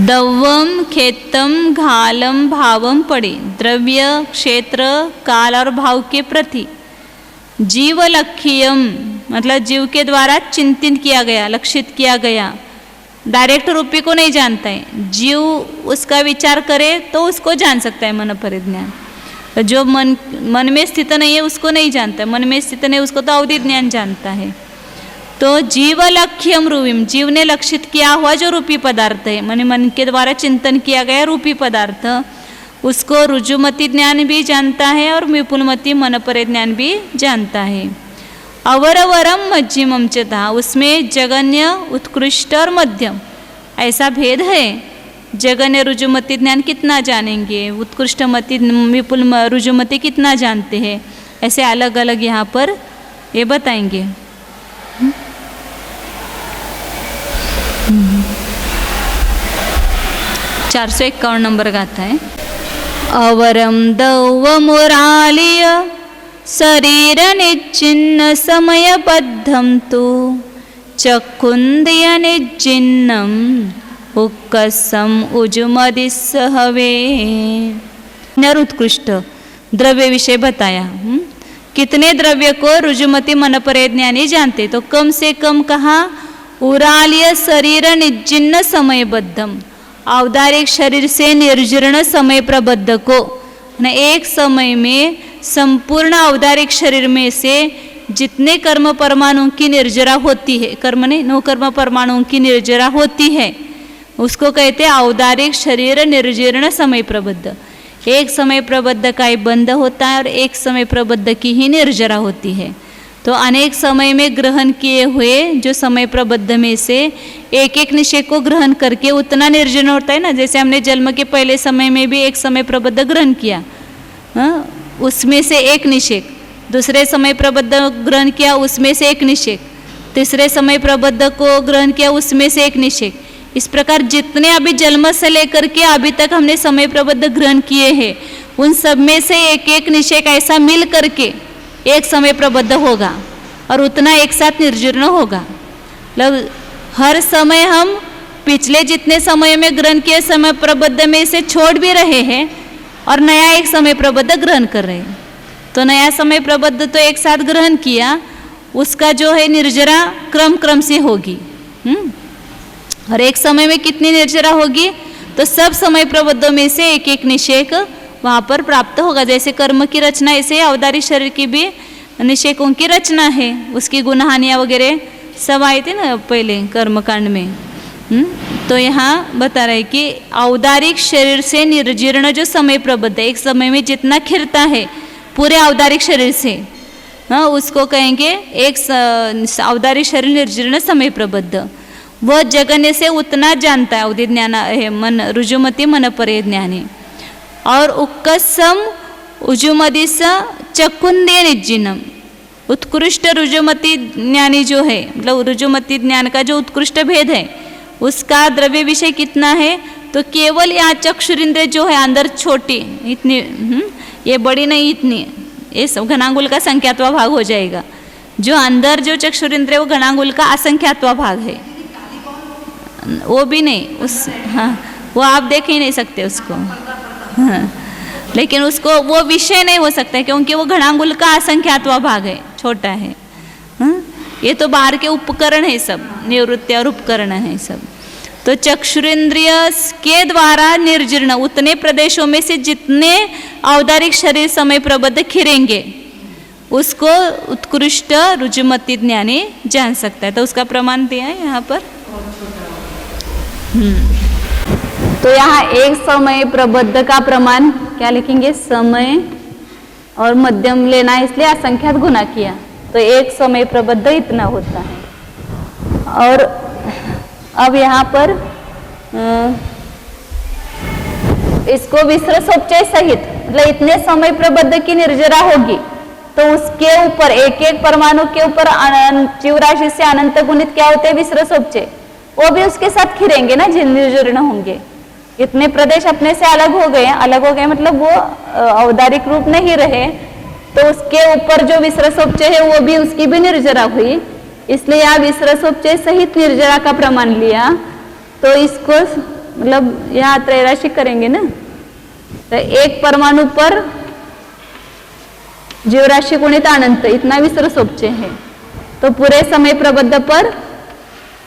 दौवम खेतम घालम भावम पड़े, द्रव्य, क्षेत्र, काल और भाव के प्रति जीवलक्ष्यम मतलब जीव के द्वारा चिंतित किया गया, लक्षित किया गया। डायरेक्ट रूपी को नहीं जानता है, जीव उसका विचार करे तो उसको जान सकता है मन परिज्ञान। जो मन में स्थित नहीं है उसको नहीं जानता, मन में स्थित नहीं उसको तो अवधि ज्ञान जानता है। तो जीवलक्ष्यम रूपिम, जीव ने लक्षित किया हुआ जो रूपी पदार्थ है, मन के द्वारा चिंतन किया गया रूपी पदार्थ, उसको रुजुमति ज्ञान भी जानता है और विपुलमति मनपरे ज्ञान भी जानता है। अवरवरम मध्यमम चता, उसमें जगन्य, उत्कृष्ट और मध्यम ऐसा भेद है। जगन्य रुजुमति ज्ञान कितना जानेंगे, उत्कृष्ट मति विपुल रुजुमति कितना जानते हैं, ऐसे अलग अलग यहाँ पर ये बताएंगे। 451 नंबर का आता है। अवरम दौव मुरालिय शरीर निच्छिन्न समयबद्धम तु चक्षुन्द्रिय निच्छिन्नम उक्कसम उजुमदिस्सहवे। उत्कृष्ट द्रव्य विषय बताया। कितने द्रव्य को रुजुमति मनपरे ज्ञानी जानते, तो कम से कम कहा उरालिय शरीर निज्जिन्न समयबद्धम, औदारिक शरीर से निर्जीर्ण समय प्रबद्ध को, एक समय में संपूर्ण औदारिक शरीर में से जितने कर्म परमाणु की निर्जरा होती है, कर्म नहीं नो कर्म परमाणु की निर्जरा होती है, उसको कहते हैं औदारिक शरीर निर्जीर्ण समय प्रबद्ध। एक समय प्रबद्ध का ही बंध होता है और एक समय प्रबद्ध की ही निर्जरा होती है। तो अनेक समय में ग्रहण किए हुए जो समय प्रबद्ध में से एक एक निषेध को ग्रहण करके उतना निर्जन होता है ना। जैसे हमने जन्म के पहले समय में भी एक समय प्रबद्ध ग्रहण किया, उसमें से एक निषेध, दूसरे समय प्रबद्ध ग्रहण किया उसमें से एक निषेध, तीसरे समय प्रबद्ध को ग्रहण किया उसमें से एक निषेध, इस प्रकार जितने अभी जन्म से लेकर के अभी तक हमने समय प्रबद्ध ग्रहण किए हैं, उन सब में से एक एक निषेक ऐसा मिल करके एक समय प्रबद्ध होगा और उतना एक साथ निर्जीर्ण होगा। मतलब हर समय हम पिछले जितने समय में ग्रहण किए समय प्रबद्ध में इसे छोड़ भी रहे हैं और नया एक समय प्रबद्ध ग्रहण कर रहे हैं। तो नया समय प्रबद्ध तो एक साथ ग्रहण किया, उसका जो है निर्जरा क्रम क्रम से होगी। और एक समय में कितनी निर्जरा होगी, तो सब समय प्रबद्धों में से एक एक निषेक वहाँ पर प्राप्त होगा। जैसे कर्म की रचना, ऐसे अवतारी शरीर की भी निषेकों की रचना है। उसकी गुणहानियाँ वगैरह सब आए थे ना पहले कर्मकांड में। तो यहाँ बता रहे कि औदारिक शरीर से निर्जीर्ण जो समय प्रबद्ध है, एक समय में जितना खिरता है पूरे औदारिक शरीर से, हाँ, उसको कहेंगे एक औदारिक शरीर निर्जीर्ण समय प्रबद्ध। वह जगन्य से उतना जानता है, अवधि ज्ञान है मन रुजुमति मन परे ज्ञानी। और उक्कसम उजुमदिस चकुंदे निज्जिनम, उत्कृष्ट रुजुमति ज्ञानी जो है, मतलब रुजुमति ज्ञान का जो उत्कृष्ट भेद है, उसका द्रव्य विषय कितना है, तो केवल यहाँ चक्षुरिंद्र जो है अंदर छोटी इतनी, ये बड़ी नहीं इतनी, ये सब घनांगुल का संख्यात्वा भाग हो जाएगा। जो अंदर जो चक्षुरिंद्र वो घनांगुल का असंख्यात्वा भाग है, वो भी नहीं उस, हाँ, वो आप देख ही नहीं सकते उसको, हाँ, लेकिन उसको वो विषय नहीं हो सकता है क्योंकि वो घनांगुल का असंख्यात्वा भाग है, छोटा है। हाँ? ये तो बाहर के उपकरण है सब, निवृत्ति और उपकरण है सब। तो चक्षुरेंद्रिय के द्वारा निर्जीर्ण उतने प्रदेशों में से जितने औदारिक शरीर समय प्रबद्ध खिरेंगे उसको उत्कृष्ट रुजुमति ज्ञानी जान सकता है। तो उसका प्रमाण दिया है यहाँ पर। तो यहाँ एक समय प्रबद्ध का प्रमाण क्या लिखेंगे, समय और मध्यम लेना है इसलिए असंख्यात गुना किया, तो एक समय प्रबद्ध इतना होता है। और अब यहाँ पर इसको विसर्जोपचय सहित, मतलब इतने समय प्रबद्ध की निर्जरा होगी तो उसके ऊपर एक एक परमाणु के ऊपर जीव राशि से अनंत गुणित क्या होते हैं, विसर्जोपचय, वो भी उसके साथ खिरेंगे ना, जिन निर्जीर्ण होंगे। इतने प्रदेश अपने से अलग हो गए मतलब वो औदारिक रूप नहीं रहे, तो उसके ऊपर जो विसर्जोपचय है वो भी उसकी भी निर्जरा हुई, इसलिए यहाँ विसर्जोपचय सहित निर्जरा का प्रमाण लिया। तो इसको मतलब यहाँ त्रैराशिक करेंगे ना, तो एक परमाणु पर जीवराशि गुणित अनंत इतना विसर्जोपचय है, तो पूरे समय प्रबद्ध पर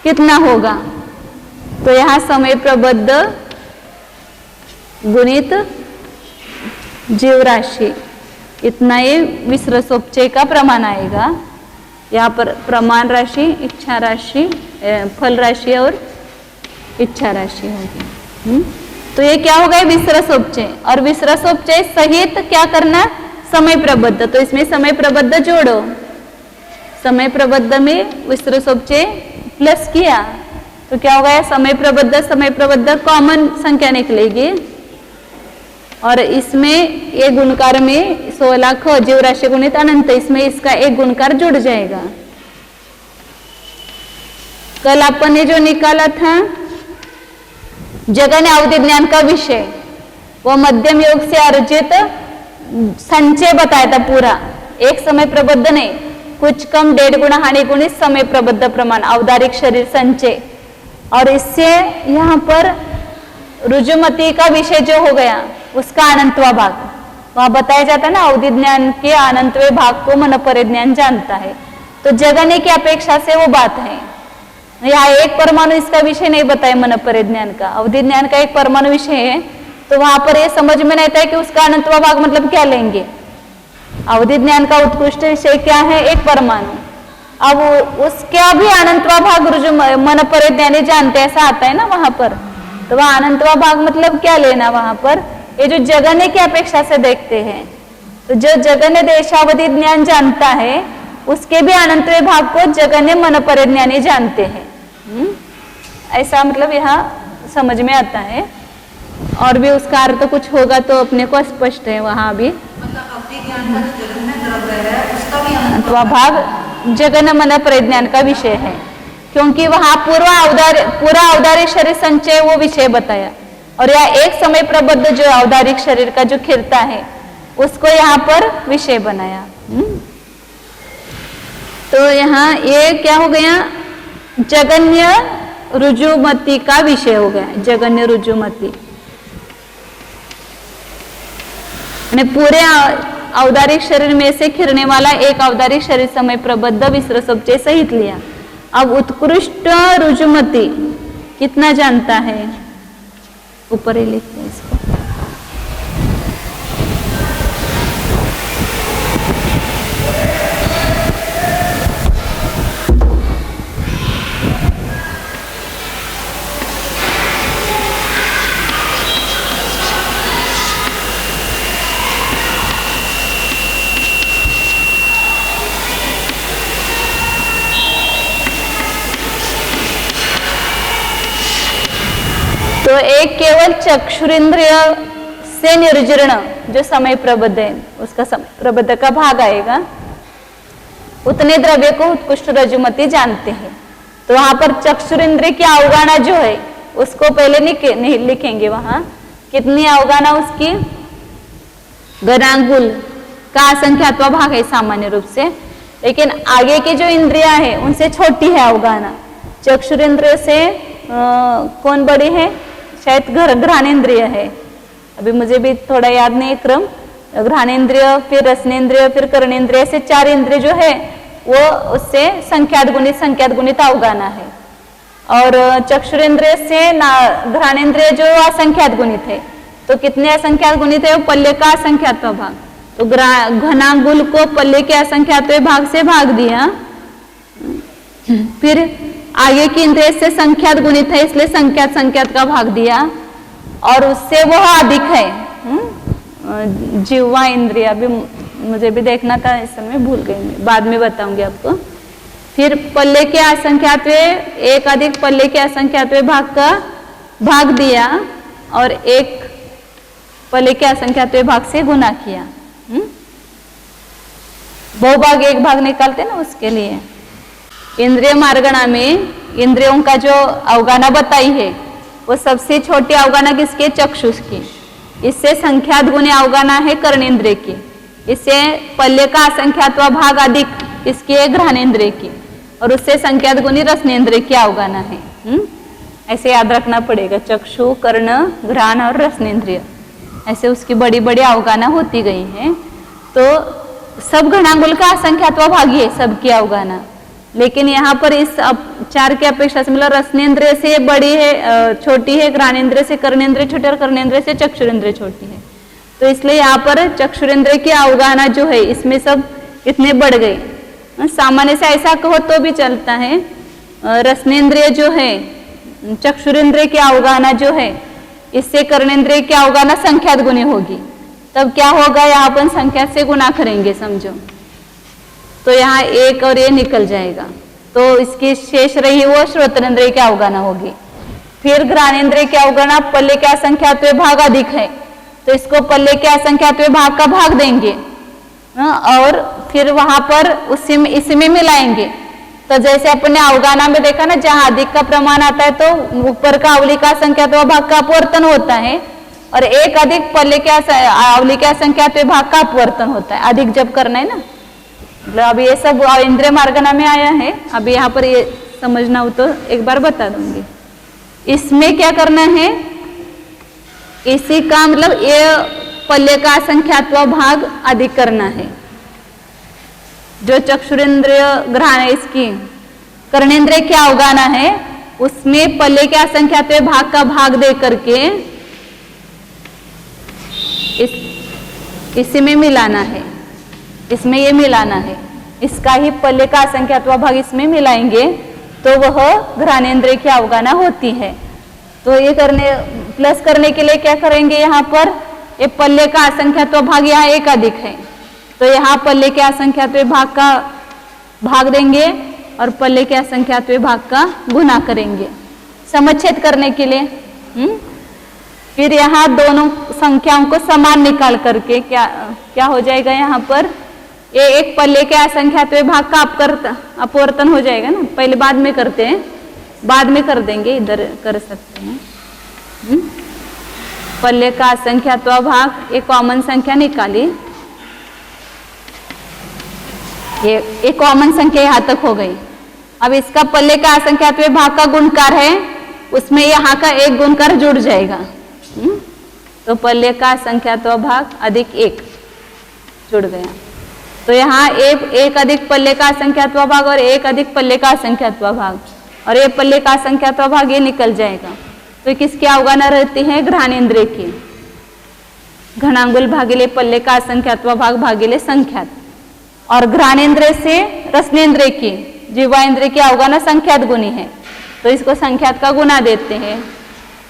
कितना होगा, तो यहाँ समय प्रबद्ध गुणित जीव राशि इतना ही विसर्जोपचय का प्रमाण आएगा। यहाँ पर प्रमाण राशि, इच्छा राशि, फल राशि और इच्छा राशि होगी। तो ये क्या होगा, विसर्जोपचय, और विसर्जोपचय सहित क्या करना, समय प्रबद्ध। तो इसमें समय प्रबद्ध जोड़ो, समय प्रबद्ध में विसर्जोपचय प्लस किया तो क्या होगा, समय प्रबद्ध कॉमन संख्या निकलेगी, और इसमें एक गुणकार में 16 जीव राशि गुणित अनंत, इसमें इसका एक गुणकार जुड़ जाएगा। कल अपन ने जो निकाला था जगन अवधि ज्ञान का विषय, वो मध्यम योग से अर्जित संचय बताया था पूरा, एक समय प्रबद्ध नहीं, कुछ कम 1.5 गुणा हानि गुणित समय प्रबद्ध प्रमाण औदारिक शरीर संचय। और इससे यहाँ पर रुजुमति का विषय जो हो गया उसका अनंतवा भाग, वहां बताया जाता है ना, अवधि ज्ञान के अनंतवे भाग को मन परे ज्ञान जानता है, तो जगने की अपेक्षा से वो बात है। यहाँ एक परमाणु इसका विषय नहीं बताया मन परे ज्ञान का, अवधि ज्ञान का एक परमाणु विषय है, तो वहां पर ये समझ में नहीं आता है कि उसका अनंतवा भाग मतलब क्या लेंगे। अवधि ज्ञान का उत्कृष्ट विषय क्या है, एक परमाणु, अब उसका भी अनंतवा भाग रुजु मन परे ज्ञानी जानते, ऐसा आता है ना वहां पर। तो वह अनंतवा भाग मतलब क्या लेना, वहां पर ये जो जगन्य की अपेक्षा से देखते हैं, तो जो जगन्य देशावधि ज्ञान जानता है उसके भी अनंतवे भाग को जगन्य मन परे ज्ञानी जानते हैं। ऐसा मतलब यहाँ समझ में आता है, और भी उसका अर्थ कुछ होगा तो अपने को स्पष्ट है वहां भी। अनंतवा भाग जगन मन परे ज्ञान का विषय है, क्योंकि वहां पूरा औदारिक शरीर संचय वो विषय बताया, और यह एक समय प्रबद्ध जो औदारिक शरीर का जो खिरता है उसको यहाँ पर विषय बनाया। तो यहाँ ये क्या हो गया, जगन्य रुजुमति का विषय हो गया, जगन्य रुजुमति। पूरे औदारिक शरीर में से खिरने वाला एक औदारिक शरीर समय प्रबद्ध विसर्जोपचय सहित लिया। अब उत्कृष्ट रुजुमति कितना जानता है, ऊपर ही लिखते हैं इसको। तो एक केवल चक्षुरेंद्रिय से निर्जीर्ण जो समय प्रबद्ध है उसका समय प्रबद्ध का भाग आएगा, उतने द्रव्य को उत्कृष्ट रजुमति जानते हैं। तो वहां पर चक्षुरेंद्रिय की अवगाना जो है उसको पहले नहीं लिखेंगे, वहां कितनी अवगाना उसकी, गणांगुल का असंख्यात्वा भाग है सामान्य रूप से, लेकिन आगे की जो इंद्रिया है उनसे छोटी है अवगाना। चक्षुरेंद्रिय से कौन बड़ी है, शायद घ्राणेन्द्रिय है, अभी मुझे भी थोड़ा याद नहीं क्रम, घ्राणेन्द्रिय फिर रसनेन्द्रिय फिर कर्णेन्द्रिय से 4 इंद्रिय जो है वो उससे संख्यात गुणित अवगाना है। और चक्षुरेंद्रिय से घ्राणेन्द्रिय जो असंख्यात गुणित है, तो कितने असंख्यात गुणित है, वो पल्ले का असंख्यात भाग, तो घनांगुल को पल्ले के असंख्यात भाग से भाग दिया। फिर आगे की इंद्रिय से संख्यात गुणित है इसलिए संख्यात का भाग दिया, और उससे वह अधिक है जिह्वा इंद्रिय, अभी मुझे भी देखना था इस समय भूल गई, बाद में बताऊंगी आपको। फिर पल्ले के असंख्यात्वे एक अधिक पल्ले के असंख्यात्वे भाग का भाग दिया, और एक पल्ले के असंख्यात्वे भाग से गुना किया। बहुभाग एक भाग निकालते ना, उसके लिए इंद्रिय मार्गणा में इंद्रियों का जो अवगाना बताई है वो सबसे छोटी अवगाना किसके, चक्षुष की, इससे संख्यात गुणे अवगाना है कर्णेंद्रिय की, इससे पल्ले का असंख्यात्वा भाग अधिक इसकी है घ्राणेन्द्रिय की, और उससे संख्यात गुणी रसनेन्द्रिय की अवगाना है। ऐसे याद रखना पड़ेगा, चक्षु कर्ण घ्राण और रसनेन्द्रिय, ऐसे उसकी बड़ी बड़ी अवगाना होती गई है। तो सब घनांगुल का असंख्यात्वा भाग है सबकी अवगाना, लेकिन यहाँ पर इस 4 की अपेक्षा से मतलब रसनेन्द्रिय से बड़ी है, छोटी है, घ्राणेन्द्रिय से कर्णेन्द्रिय छोटी और कर्णेन्द्रिय से चक्षुरेंद्रिय छोटी है। तो इसलिए यहाँ पर चक्षुरेंद्रिय की अवगाना जो है इसमें सब इतने बढ़ गए। सामान्य से ऐसा कहो तो भी चलता है, रसनेन्द्रिय जो है चक्षुरेंद्रिय की अवगाना जो है इससे कर्णेन्द्रिय की अवगाना संख्यात गुणी होगी, तब क्या होगा, यहाँ अपन संख्यात से गुना करेंगे समझो, तो यहाँ एक और ये निकल जाएगा, तो इसकी शेष रही वो श्रोत्रेंद्रिय की अवगाना होगी। फिर घ्राणेन्द्रिय की अवगाना पल्ले के असंख्यात्वे भाग अधिक है, तो इसको पल्ले के असंख्यात्वे भाग का भाग देंगे, और फिर वहां पर इसी में मिलाएंगे। तो जैसे अपने अवगाना में देखा ना, जहां अधिक का प्रमाण आता है तो ऊपर का अवली का असंख्यात्व भाग का अपवर्तन होता है, और एक अधिक पल्ले के अवली के असंख्यात्व भाग का अपवर्तन होता है, अधिक जब करना है ना। मतलब अब ये सब इंद्रिय मार्गना में आया है, अभी यहाँ पर ये समझना हो तो एक बार बता दूंगी। इसमें क्या करना है, इसी का मतलब ये पल्ले का असंख्यात्व भाग अधिक करना है, जो चक्षुरेंद्रिय घ्राण इसकी कर्णेंद्रिय की अवगाना है उसमें पल्ले के असंख्यात्व भाग का भाग दे करके इसी में मिलाना है, इसमें ये मिलाना है, इसका ही पल्ले का असंख्यात्व भाग इसमें मिलाएंगे तो वह घ्राणेन्द्रिय की अवगाना होती है। तो ये प्लस करने के लिए क्या करेंगे, यहाँ पर ये पल्ले का असंख्यात्व भाग यहाँ एक अधिक है, तो यहाँ पल्ले के असंख्यात्व भाग का भाग देंगे और पल्ले के असंख्यात्व भाग का गुना करेंगे समच्छेद करने के लिए। फिर यहाँ दोनों संख्याओं को समान निकाल करके क्या हो जाएगा, यहाँ पर ये एक पल्ले के असंख्यातवें भाग का अपवर्तन हो जाएगा ना, पहले बाद में करते हैं, बाद में कर देंगे, इधर कर सकते हैं। पल्ले का असंख्यातवा भाग, एक कॉमन संख्या निकाली, ये कॉमन संख्या यहाँ तक हो गई। अब इसका पल्ले का असंख्यातवें भाग का गुणकार है, उसमें यहाँ का एक गुणकार जुड़ जाएगा। तो पल्ले का असंख्यातवा भाग अधिक एक जुड़ गया। तो यहाँ एक अधिक पल्ले का असंख्यातवा भाग और एक अधिक पल्ले का असंख्यातवा भाग, और ये पल्ले का असंख्यातवा भाग ये निकल जाएगा। तो किसकी अवगाहना रहती है? घ्राणेन्द्रिय की। घनांगुल भागिले पल्ले का असंख्यातवा भाग भागिले संख्यात, और घ्राणेन्द्रिय से रसनेन्द्रिय की, जिह्वा इंद्रिय की अवगाहना संख्यात गुनी है, तो इसको संख्यात का गुना देते हैं,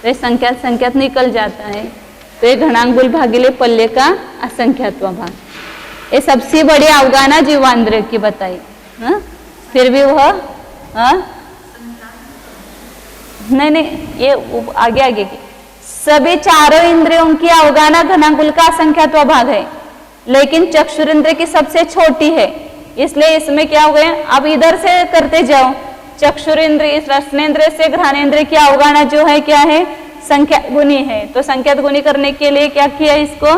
तो ये संख्यात निकल जाता है। तो ये घनांगुल भागिले पल्ले का असंख्यातवा भाग, ये सबसे बड़ी अवगाहना जिह्वान्द्रिय की बताई। फिर भी वह नहीं, ये आगे की सभी चारों इंद्रियों की अवगाहना घनांगुल का असंख्यातवा भाग है, लेकिन चक्षुरेंद्रिय की सबसे छोटी है, इसलिए इसमें क्या हो गया? अब इधर से करते जाओ, चक्षुरेंद्रिय, रसनेन्द्रिय से घ्राणेन्द्रिय की अवगाहना जो है क्या है? संख्या गुनी है। तो संख्यात गुनी करने के लिए क्या किया इसको?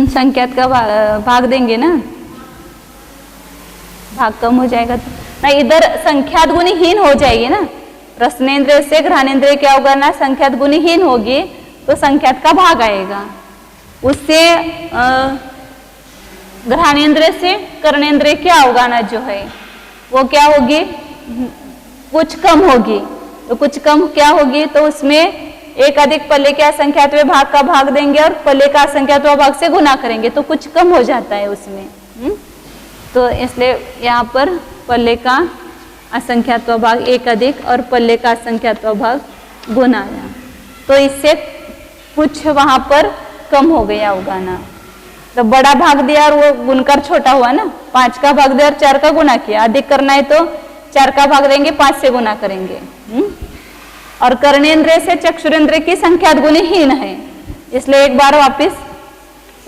संख्यात का भाग देंगे ना, भाग कम हो जाएगा तो ना, इधर संख्यात गुणीहीन हो जाएगी ना। रसनेन्द्रिय से घ्राणेन्द्रिय की अवगणना संख्यात गुणीहीन होगी तो संख्यात का भाग आएगा, उससे घ्राणेन्द्रिय से कर्णेन्द्रिय की अवगणना जो है वो क्या होगी? कुछ कम होगी। तो कुछ कम क्या होगी? तो उसमें एक अधिक पल्ले के असंख्यातवें भाग का भाग देंगे और पल्ले का असंख्यातवा भाग से गुना करेंगे, तो कुछ कम हो जाता है उसमें। तो इसलिए यहाँ पर पल्ले का असंख्यातवा भाग एक अधिक और पल्ले का असंख्यातवा भाग गुना आया, तो इससे कुछ वहां पर कम हो गया अवगाहना। तो बड़ा भाग दिया और वो गुणकर छोटा हुआ ना, 5 का भाग दिया और 4 का गुना किया। अधिक करना है तो 4 का भाग देंगे, 5 से गुना करेंगे। और कर्णेन्द्रिय से चक्षुरेंद्रिय की संख्यात गुणहीन है, इसलिए एक बार वापस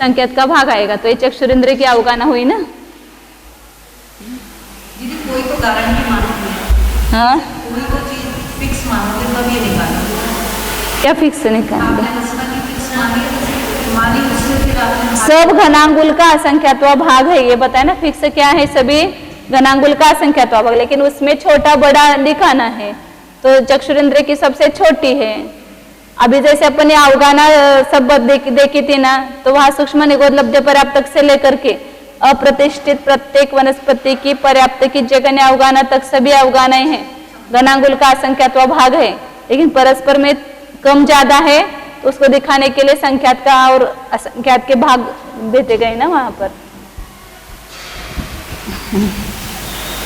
संख्यात का भाग आएगा, तो ये चक्षुरेंद्रिय की अवगाहना हुई ना। दीदी कोई तो गारंटी मानोगे, हाँ, कोई तो चीज फिक्स मानोगे तब ये निकालोगे। क्या फिक्स निकालेंगे? आपने मसला की फिक्स मानी उससे फिर आपने सब घनांगुल का असंख्यातवा भाग है, ये बताया ना। फिक्स क्या है? सभी घनांगुल का असंख्यातवा भाग, लेकिन उसमें छोटा बड़ा दिखाना है, तो चक्षुरेंद्रिय की सबसे छोटी है। अभी जैसे अपन ये अवगाहना सब देखी थी ना, तो वहां सूक्ष्म निगोद लब्ध पर्याप्तक से लेकर के अप्रतिष्ठित प्रत्येक वनस्पति की पर्याप्त की जगन्य अवगाहना तक सभी अवगाहनाएं हैं, घनांगुल का असंख्यातवा भाग है, लेकिन परस्पर में कम ज्यादा है, तो उसको दिखाने के लिए संख्यात का और असंख्यात के भाग देते गए ना वहां पर।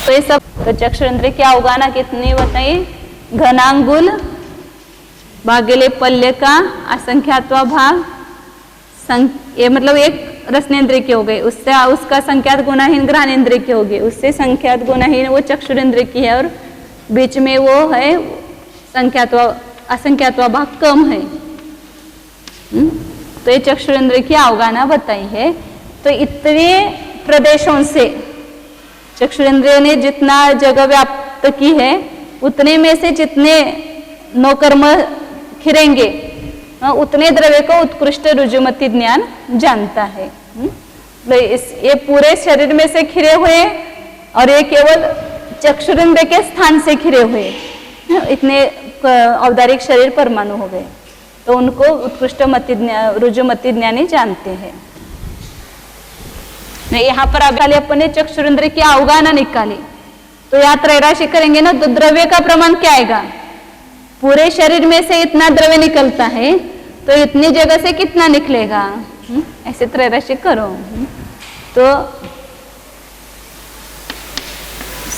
तो ये सब, तो चक्षुरेंद्रिय की अवगाहना कितनी बताइए? घनांगुल भागिले पल्ले का असंख्यातवा भाग, ये मतलब एक रसनेन्द्रिय की हो गई, उससे उसका संख्यात गुणाहीन घ्राणेन्द्रिय की हो गई, उससे संख्यात गुणाहीन वो चक्षुरेंद्रिय की है, और बीच में वो है संख्यातवा असंख्यातवा भाग कम है। तो ये चक्षुरेंद्रिय की अवगाहना बताई है। तो इतने प्रदेशों से चक्षुरेंद्रिय ने जितना जगह व्याप्त की है, उतने में से जितने नौकर्म खिरेंगे उतने द्रव्य को उत्कृष्ट रुजुमती ज्ञान जानता है। ये पूरे शरीर में से खिरे हुए और ये केवल चक्षुरेंद्रिय के स्थान से खिरे हुए, इतने औदारिक शरीर परमाणु हो गए, तो उनको उत्कृष्ट रुजुमती ज्ञानी जानते हैं। यहाँ पर अब अपन ने चक्षुरेंद्रिय की अवगाहना निकाली, तो यहाँ त्रैराशि करेंगे ना, तो द्रव्य का प्रमाण क्या आएगा? पूरे शरीर में से इतना द्रव्य निकलता है, तो इतनी जगह से कितना निकलेगा? ऐसे त्रैराशि करो। तो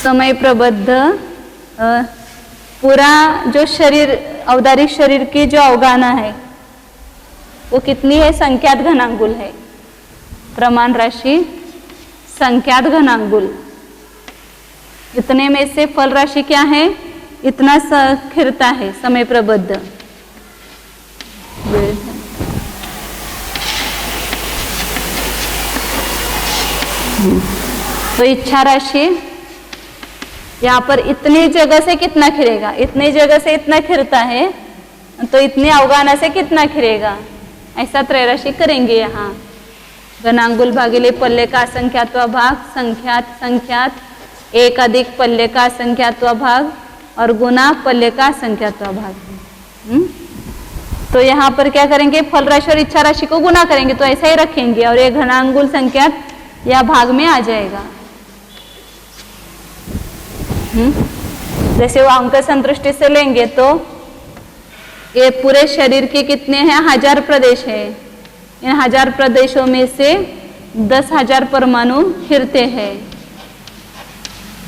समय प्रबद्ध पूरा जो शरीर, औदारिक शरीर की जो अवगाहना है वो कितनी है? संख्यात घनांगुल है। प्रमाण राशि संख्यात घनांगुल, इतने में से फल राशि क्या है? इतना खिरता है समय प्रबद्ध। तो इच्छा राशि यहाँ पर इतनी जगह से कितना खिलेगा, इतनी जगह से इतना खिलता है, तो इतनी अवगाहना से कितना खिलेगा, ऐसा त्रैराशि करेंगे। यहाँ घनांगुल भागिले पल्ले का असंख्यात्व भाग, संख्यात एक अधिक पल्ले का असंख्यात्व भाग और गुना पल्ले का असंख्यात्व भाग। तो यहाँ पर क्या करेंगे, फल राशि और इच्छा राशि को गुना करेंगे, तो ऐसा ही रखेंगे और ये घनांगुल संख्यात या भाग में आ जाएगा। जैसे वो अंक संतुष्टि से लेंगे तो ये पूरे शरीर के कितने हैं, 1000 प्रदेश है। इन 1000 प्रदेशों में से 10,000 परमाणु खिरते हैं,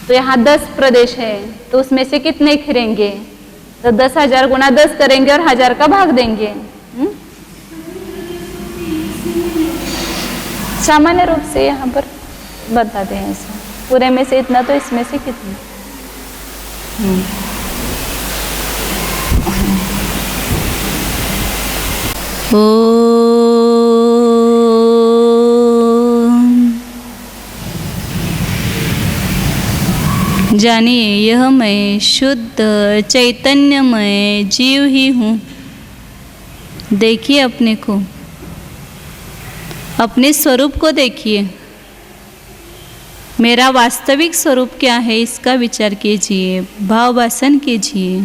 तो यहाँ 10 प्रदेश है, तो उसमें से कितने खिरेंगे, तो 10,000 गुना 10 करेंगे और 1000 का भाग देंगे। सामान्य रूप से यहाँ पर बताते हैं ऐसा, पूरे में से इतना तो इसमें से कितना। जानिए यह मैं शुद्ध चैतन्यमय जीव ही हूँ। देखिए अपने को, अपने स्वरूप को देखिए। मेरा वास्तविक स्वरूप क्या है इसका विचार कीजिए, भाववासन कीजिए।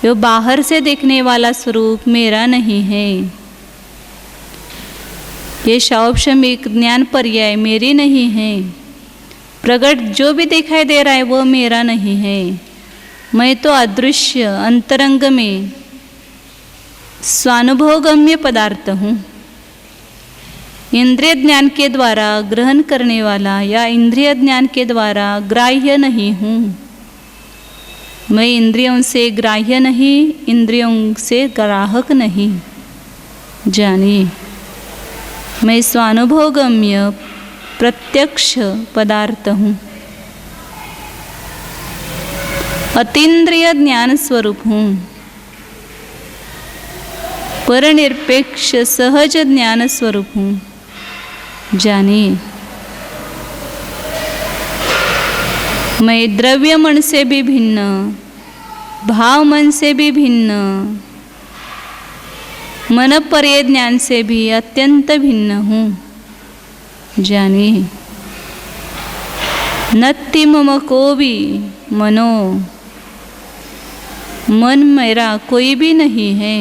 यो बाहर से देखने वाला स्वरूप मेरा नहीं है। ये शौपशमिक ज्ञान पर्याय मेरी नहीं है। प्रकट जो भी दिखाई दे रहा है वो मेरा नहीं है। मैं तो अदृश्य अंतरंग में स्वानुभवगम्य पदार्थ हूँ। इंद्रिय ज्ञान के द्वारा ग्रहण करने वाला या इंद्रिय ज्ञान के द्वारा ग्राह्य नहीं हूँ। मैं इंद्रियों से ग्राह्य नहीं, इंद्रियों से ग्राहक नहीं। जानिए मैं स्वानुभवगम्य प्रत्यक्ष पदार्थ हूँ। अतीन्द्रिय ज्ञान स्वरूप हूँ। परनिरपेक्ष सहज ज्ञान स्वरूप हूँ। जानिए मैं द्रव्य मन से भी भिन्न, भाव मन से भी भिन्न, मन पर्य ज्ञान से भी अत्यंत भिन्न हूँ। जानिए नत्ति मम को भी मनो, मन मेरा कोई भी नहीं है।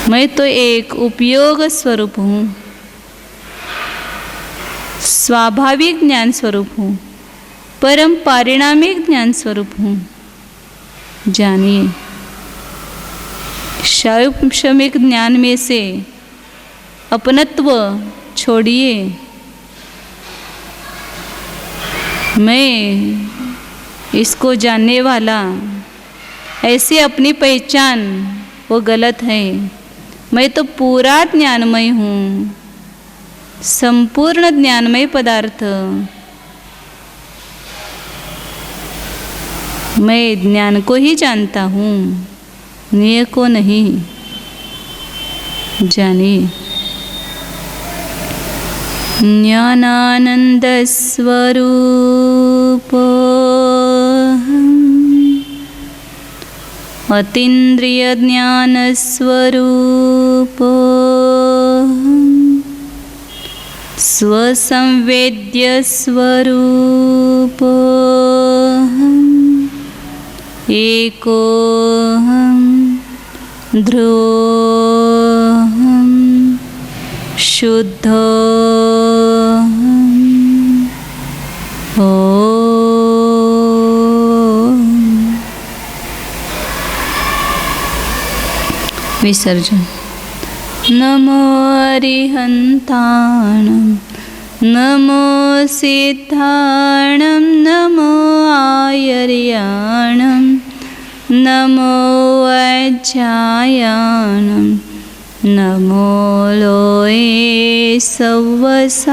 मैं तो एक उपयोग स्वरूप हूँ, स्वाभाविक ज्ञान स्वरूप हूँ, परम पारिणामिक ज्ञान स्वरूप हूँ। जानिए शौपशमिक ज्ञान में से अपनत्व छोड़िए। मैं इसको जानने वाला, ऐसी अपनी पहचान वो गलत है। मैं तो पूरा ज्ञानमय हूँ, संपूर्ण ज्ञानमय पदार्थ। मैं ज्ञान को ही जानता हूँ, निय को नहीं। जानिए ज्ञानानंद स्वरूप अतीन्द्रिय ज्ञान स्वरूप स्वसंवेद्य स्वरूप एकोऽहं ध्रुवोऽहं शुद्धोऽहम् ओम। विसर्जन। नमो अरिहन्ताणं, नमो सिद्धाणं, नमो आयर्याणं, नमो वज्रायाणं, नमो लोये सव्वसाहुनं।